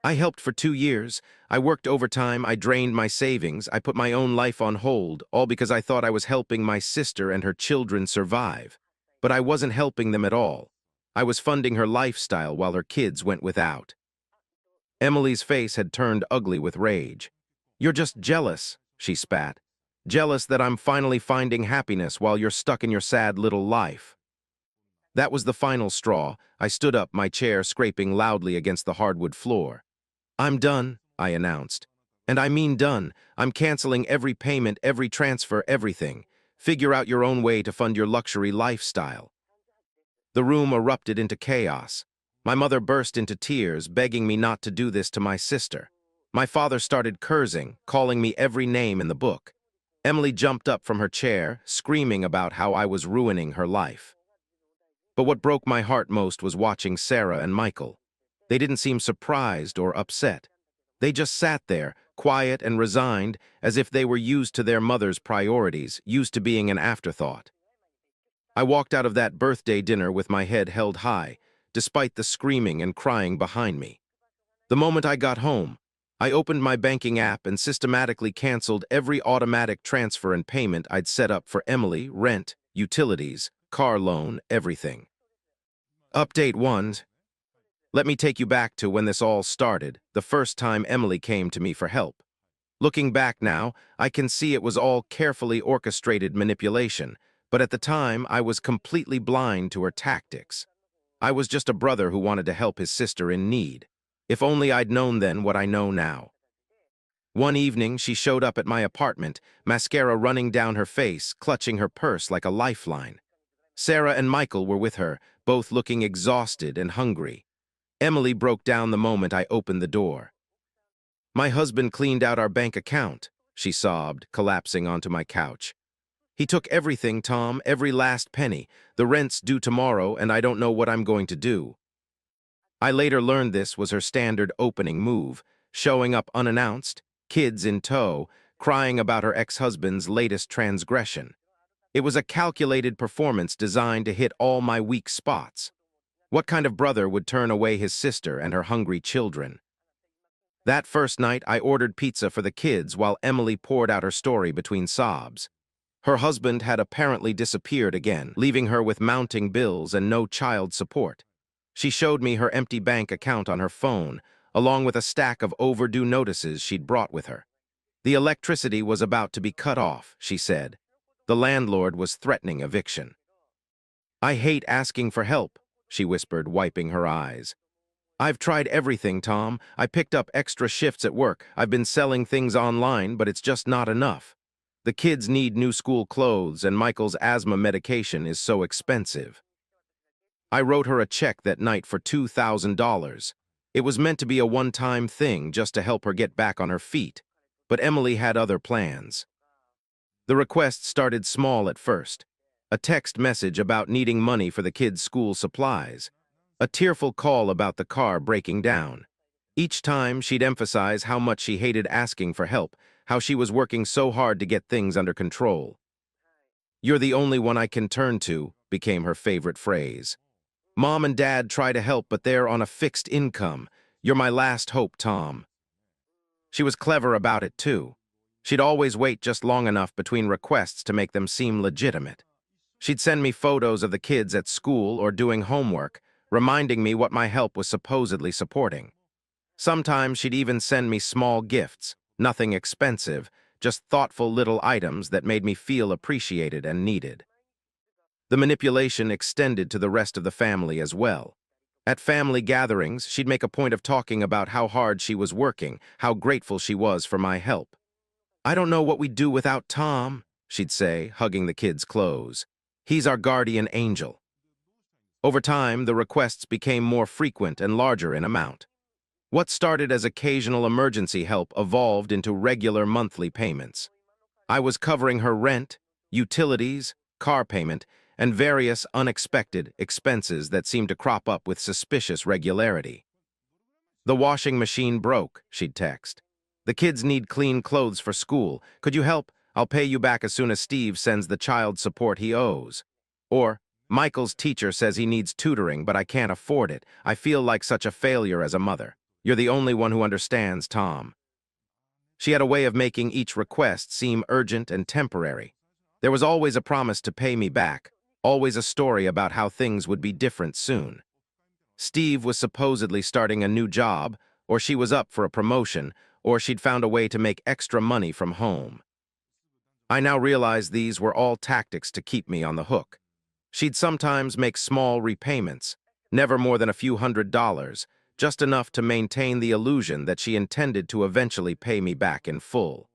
"I helped for 2 years. I worked overtime, I drained my savings, I put my own life on hold, all because I thought I was helping my sister and her children survive. But I wasn't helping them at all. I was funding her lifestyle while her kids went without. Emily's face had turned ugly with rage. "You're just jealous," she spat. "Jealous that I'm finally finding happiness while you're stuck in your sad little life." That was the final straw. I stood up, my chair scraping loudly against the hardwood floor. "I'm done," I announced. "And I mean done. I'm canceling every payment, every transfer, everything. Figure out your own way to fund your luxury lifestyle." The room erupted into chaos. My mother burst into tears, begging me not to do this to my sister. My father started cursing, calling me every name in the book. Emily jumped up from her chair, screaming about how I was ruining her life. But what broke my heart most was watching Sarah and Michael. They didn't seem surprised or upset. They just sat there, quiet and resigned, as if they were used to their mother's priorities, used to being an afterthought. I walked out of that birthday dinner with my head held high, despite the screaming and crying behind me. The moment I got home, I opened my banking app and systematically canceled every automatic transfer and payment I'd set up for Emily, rent, utilities, car loan, everything. Update 1. Let me take you back to when this all started, the first time Emily came to me for help. Looking back now, I can see it was all carefully orchestrated manipulation, but at the time I was completely blind to her tactics. I was just a brother who wanted to help his sister in need. If only I'd known then what I know now. One evening, she showed up at my apartment, mascara running down her face, clutching her purse like a lifeline. Sarah and Michael were with her, both looking exhausted and hungry. Emily broke down the moment I opened the door. "My husband cleaned out our bank account," she sobbed, collapsing onto my couch. "He took everything, Tom, every last penny. The rent's due tomorrow, and I don't know what I'm going to do." I later learned this was her standard opening move, showing up unannounced, kids in tow, crying about her ex-husband's latest transgression. It was a calculated performance designed to hit all my weak spots. What kind of brother would turn away his sister and her hungry children? That first night, I ordered pizza for the kids while Emily poured out her story between sobs. Her husband had apparently disappeared again, leaving her with mounting bills and no child support. She showed me her empty bank account on her phone, along with a stack of overdue notices she'd brought with her. The electricity was about to be cut off, she said. The landlord was threatening eviction. "I hate asking for help," she whispered, wiping her eyes. "I've tried everything, Tom. I picked up extra shifts at work. I've been selling things online, but it's just not enough. The kids need new school clothes, and Michael's asthma medication is so expensive." I wrote her a check that night for $2,000. It was meant to be a one-time thing just to help her get back on her feet, but Emily had other plans. The request started small at first. A text message about needing money for the kids' school supplies. A tearful call about the car breaking down. Each time, she'd emphasize how much she hated asking for help, how she was working so hard to get things under control. "You're the only one I can turn to," became her favorite phrase. "Mom and Dad try to help, but they're on a fixed income. You're my last hope, Tom." She was clever about it, too. She'd always wait just long enough between requests to make them seem legitimate. She'd send me photos of the kids at school or doing homework, reminding me what my help was supposedly supporting. Sometimes she'd even send me small gifts, nothing expensive, just thoughtful little items that made me feel appreciated and needed. The manipulation extended to the rest of the family as well. At family gatherings, she'd make a point of talking about how hard she was working, how grateful she was for my help. "I don't know what we'd do without Tom," she'd say, hugging the kids close. "He's our guardian angel." Over time, the requests became more frequent and larger in amount. What started as occasional emergency help evolved into regular monthly payments. I was covering her rent, utilities, car payment, and various unexpected expenses that seemed to crop up with suspicious regularity. "The washing machine broke," she'd text. "The kids need clean clothes for school. Could you help? I'll pay you back as soon as Steve sends the child support he owes." Or, "Michael's teacher says he needs tutoring, but I can't afford it. I feel like such a failure as a mother. You're the only one who understands, Tom." She had a way of making each request seem urgent and temporary. There was always a promise to pay me back, always a story about how things would be different soon. Steve was supposedly starting a new job, or she was up for a promotion, or she'd found a way to make extra money from home. I now realized these were all tactics to keep me on the hook. She'd sometimes make small repayments, never more than a few $100s, just enough to maintain the illusion that she intended to eventually pay me back in full.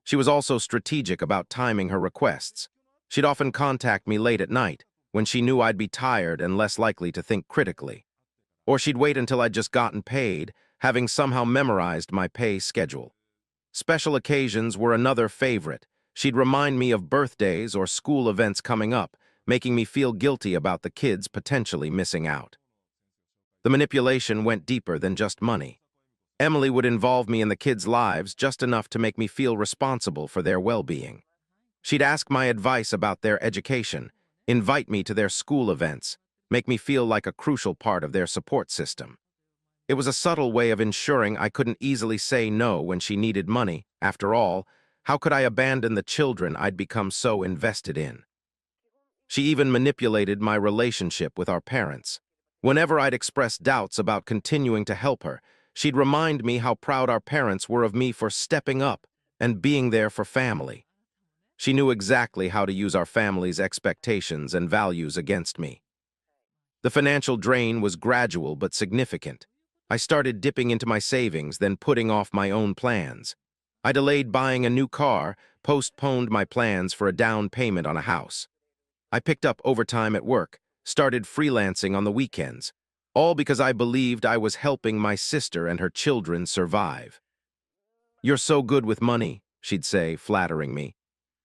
She was also strategic about timing her requests. She'd often contact me late at night, when she knew I'd be tired and less likely to think critically. Or she'd wait until I'd just gotten paid, having somehow memorized my pay schedule. Special occasions were another favorite. She'd remind me of birthdays or school events coming up, making me feel guilty about the kids potentially missing out. The manipulation went deeper than just money. Emily would involve me in the kids' lives just enough to make me feel responsible for their well-being. She'd ask my advice about their education, invite me to their school events, make me feel like a crucial part of their support system. It was a subtle way of ensuring I couldn't easily say no when she needed money. After all, how could I abandon the children I'd become so invested in? She even manipulated my relationship with our parents. Whenever I'd express doubts about continuing to help her, she'd remind me how proud our parents were of me for stepping up and being there for family. She knew exactly how to use our family's expectations and values against me. The financial drain was gradual but significant. I started dipping into my savings, then putting off my own plans. I delayed buying a new car, postponed my plans for a down payment on a house. I picked up overtime at work, started freelancing on the weekends, all because I believed I was helping my sister and her children survive. "You're so good with money," she'd say, flattering me.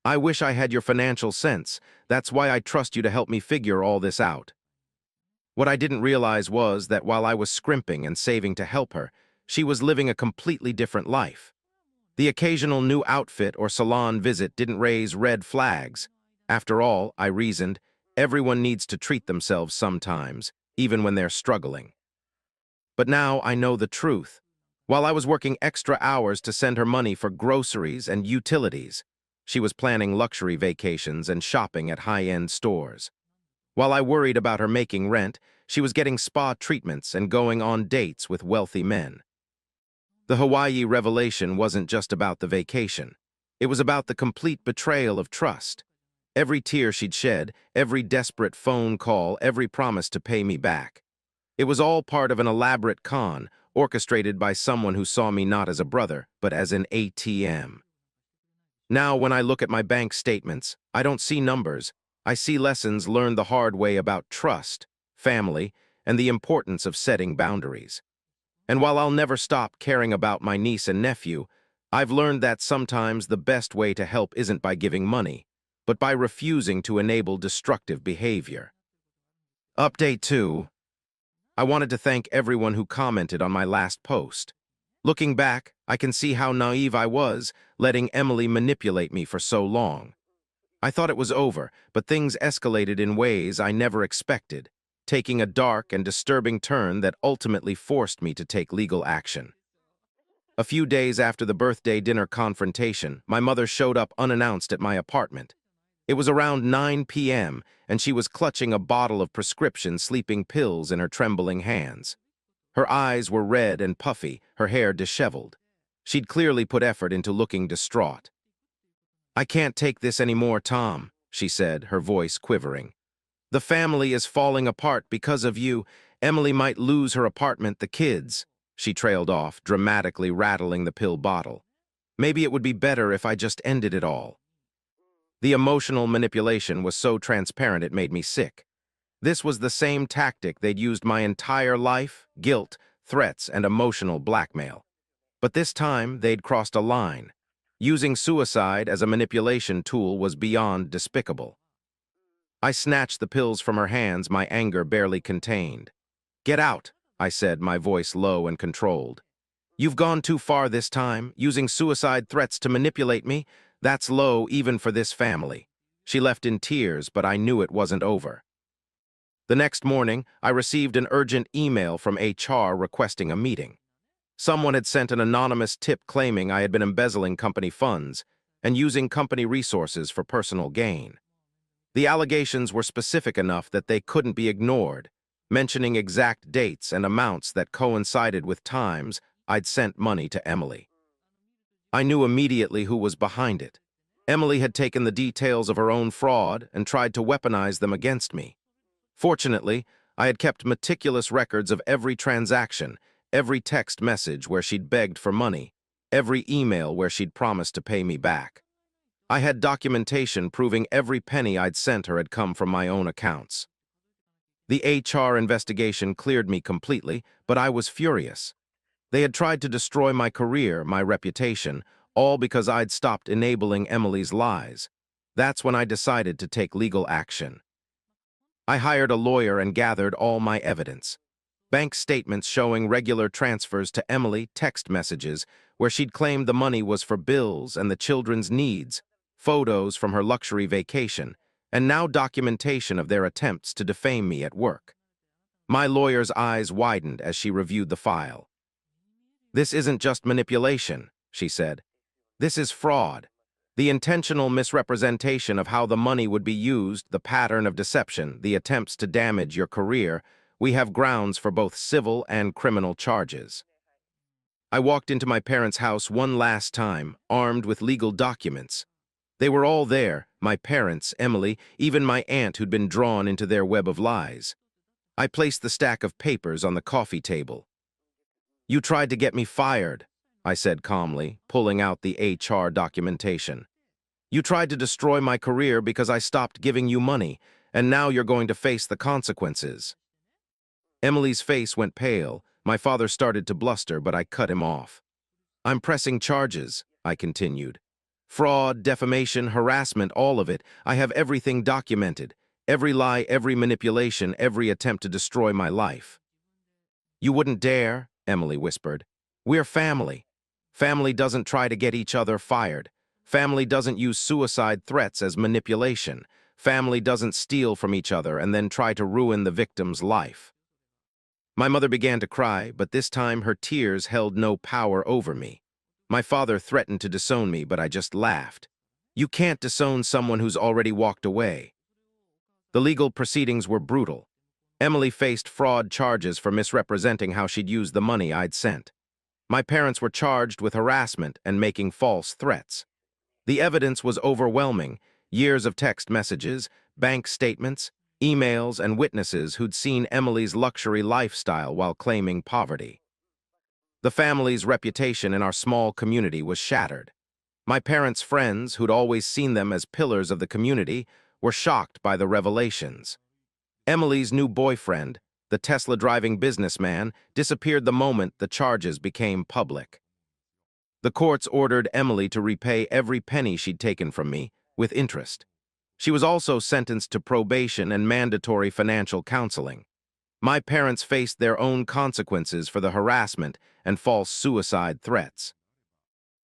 "I wish I had your financial sense. That's why I trust you to help me figure all this out." What I didn't realize was that while I was scrimping and saving to help her, she was living a completely different life. The occasional new outfit or salon visit didn't raise red flags. After all, I reasoned, everyone needs to treat themselves sometimes, even when they're struggling. But now I know the truth. While I was working extra hours to send her money for groceries and utilities, she was planning luxury vacations and shopping at high-end stores. While I worried about her making rent, she was getting spa treatments and going on dates with wealthy men. The Hawaii revelation wasn't just about the vacation. It was about the complete betrayal of trust. Every tear she'd shed, every desperate phone call, every promise to pay me back. It was all part of an elaborate con, orchestrated by someone who saw me not as a brother, but as an ATM. Now, when I look at my bank statements, I don't see numbers. I see lessons learned the hard way about trust, family, and the importance of setting boundaries. And while I'll never stop caring about my niece and nephew, I've learned that sometimes the best way to help isn't by giving money, but by refusing to enable destructive behavior. Update 2. I wanted to thank everyone who commented on my last post. Looking back, I can see how naive I was, letting Emily manipulate me for so long. I thought it was over, but things escalated in ways I never expected, taking a dark and disturbing turn that ultimately forced me to take legal action. A few days after the birthday dinner confrontation, my mother showed up unannounced at my apartment. It was around 9 p.m., and she was clutching a bottle of prescription sleeping pills in her trembling hands. Her eyes were red and puffy, her hair disheveled. She'd clearly put effort into looking distraught. "I can't take this anymore, Tom," she said, her voice quivering. "The family is falling apart because of you. Emily might lose her apartment, the kids." She trailed off, dramatically rattling the pill bottle. "Maybe it would be better if I just ended it all." The emotional manipulation was so transparent it made me sick. This was the same tactic they'd used my entire life: guilt, threats, and emotional blackmail. But this time, they'd crossed a line. Using suicide as a manipulation tool was beyond despicable. I snatched the pills from her hands, my anger barely contained. "Get out," I said, my voice low and controlled. "You've gone too far this time, using suicide threats to manipulate me. That's low even for this family." She left in tears, but I knew it wasn't over. The next morning, I received an urgent email from HR requesting a meeting. Someone had sent an anonymous tip claiming I had been embezzling company funds and using company resources for personal gain. The allegations were specific enough that they couldn't be ignored. mentioning exact dates and amounts that coincided with times I'd sent money to Emily. I knew immediately who was behind it. Emily had taken the details of her own fraud and tried to weaponize them against me. Fortunately, I had kept meticulous records of every transaction, every text message where she'd begged for money, every email where she'd promised to pay me back. I had documentation proving every penny I'd sent her had come from my own accounts. The HR investigation cleared me completely, but I was furious. They had tried to destroy my career, my reputation, all because I'd stopped enabling Emily's lies. That's when I decided to take legal action. I hired a lawyer and gathered all my evidence. Bank statements showing regular transfers to Emily, text messages where she'd claimed the money was for bills and the children's needs, photos from her luxury vacation, and now documentation of their attempts to defame me at work. My lawyer's eyes widened as she reviewed the file. "This isn't just manipulation," she said. "This is fraud. The intentional misrepresentation of how the money would be used, the pattern of deception, the attempts to damage your career. We have grounds for both civil and criminal charges." I walked into my parents' house one last time, armed with legal documents. They were all there, my parents, Emily, even my aunt who'd been drawn into their web of lies. I placed the stack of papers on the coffee table. "You tried to get me fired," I said calmly, pulling out the HR documentation. "You tried to destroy my career because I stopped giving you money, and now you're going to face the consequences." Emily's face went pale. My father started to bluster, but I cut him off. "I'm pressing charges," I continued. "Fraud, defamation, harassment, all of it. I have everything documented. Every lie, every manipulation, every attempt to destroy my life." "You wouldn't dare," Emily whispered. "We're family. Family doesn't try to get each other fired. Family doesn't use suicide threats as manipulation. Family doesn't steal from each other and then try to ruin the victim's life." My mother began to cry, but this time her tears held no power over me. My father threatened to disown me, but I just laughed. "You can't disown someone who's already walked away." The legal proceedings were brutal. Emily faced fraud charges for misrepresenting how she'd used the money I'd sent. My parents were charged with harassment and making false threats. The evidence was overwhelming: years of text messages, bank statements, emails, and witnesses who'd seen Emily's luxury lifestyle while claiming poverty. The family's reputation in our small community was shattered. My parents' friends, who'd always seen them as pillars of the community, were shocked by the revelations. Emily's new boyfriend, the Tesla-driving businessman, disappeared the moment the charges became public. The courts ordered Emily to repay every penny she'd taken from me, with interest. She was also sentenced to probation and mandatory financial counseling. My parents faced their own consequences for the harassment and false suicide threats.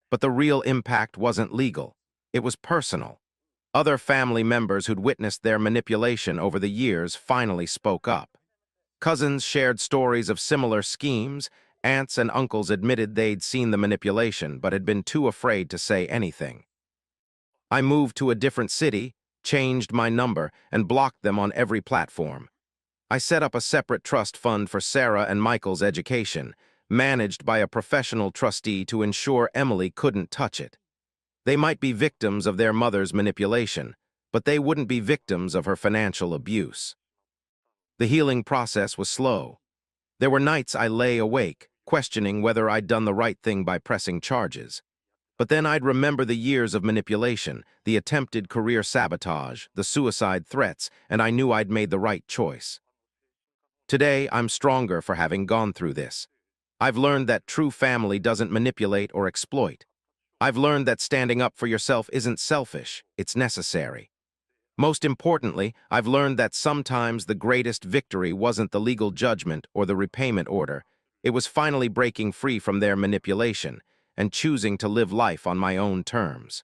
But the real impact wasn't legal. It was personal. Other family members who'd witnessed their manipulation over the years finally spoke up. Cousins shared stories of similar schemes. Aunts and uncles admitted they'd seen the manipulation but had been too afraid to say anything. I moved to a different city, changed my number, and blocked them on every platform. I set up a separate trust fund for Sarah and Michael's education, managed by a professional trustee to ensure Emily couldn't touch it. They might be victims of their mother's manipulation, but they wouldn't be victims of her financial abuse. The healing process was slow. There were nights I lay awake, questioning whether I'd done the right thing by pressing charges. But then I'd remember the years of manipulation, the attempted career sabotage, the suicide threats, and I knew I'd made the right choice. Today, I'm stronger for having gone through this. I've learned that true family doesn't manipulate or exploit. I've learned that standing up for yourself isn't selfish, it's necessary. Most importantly, I've learned that sometimes the greatest victory wasn't the legal judgment or the repayment order. It was finally breaking free from their manipulation and choosing to live life on my own terms.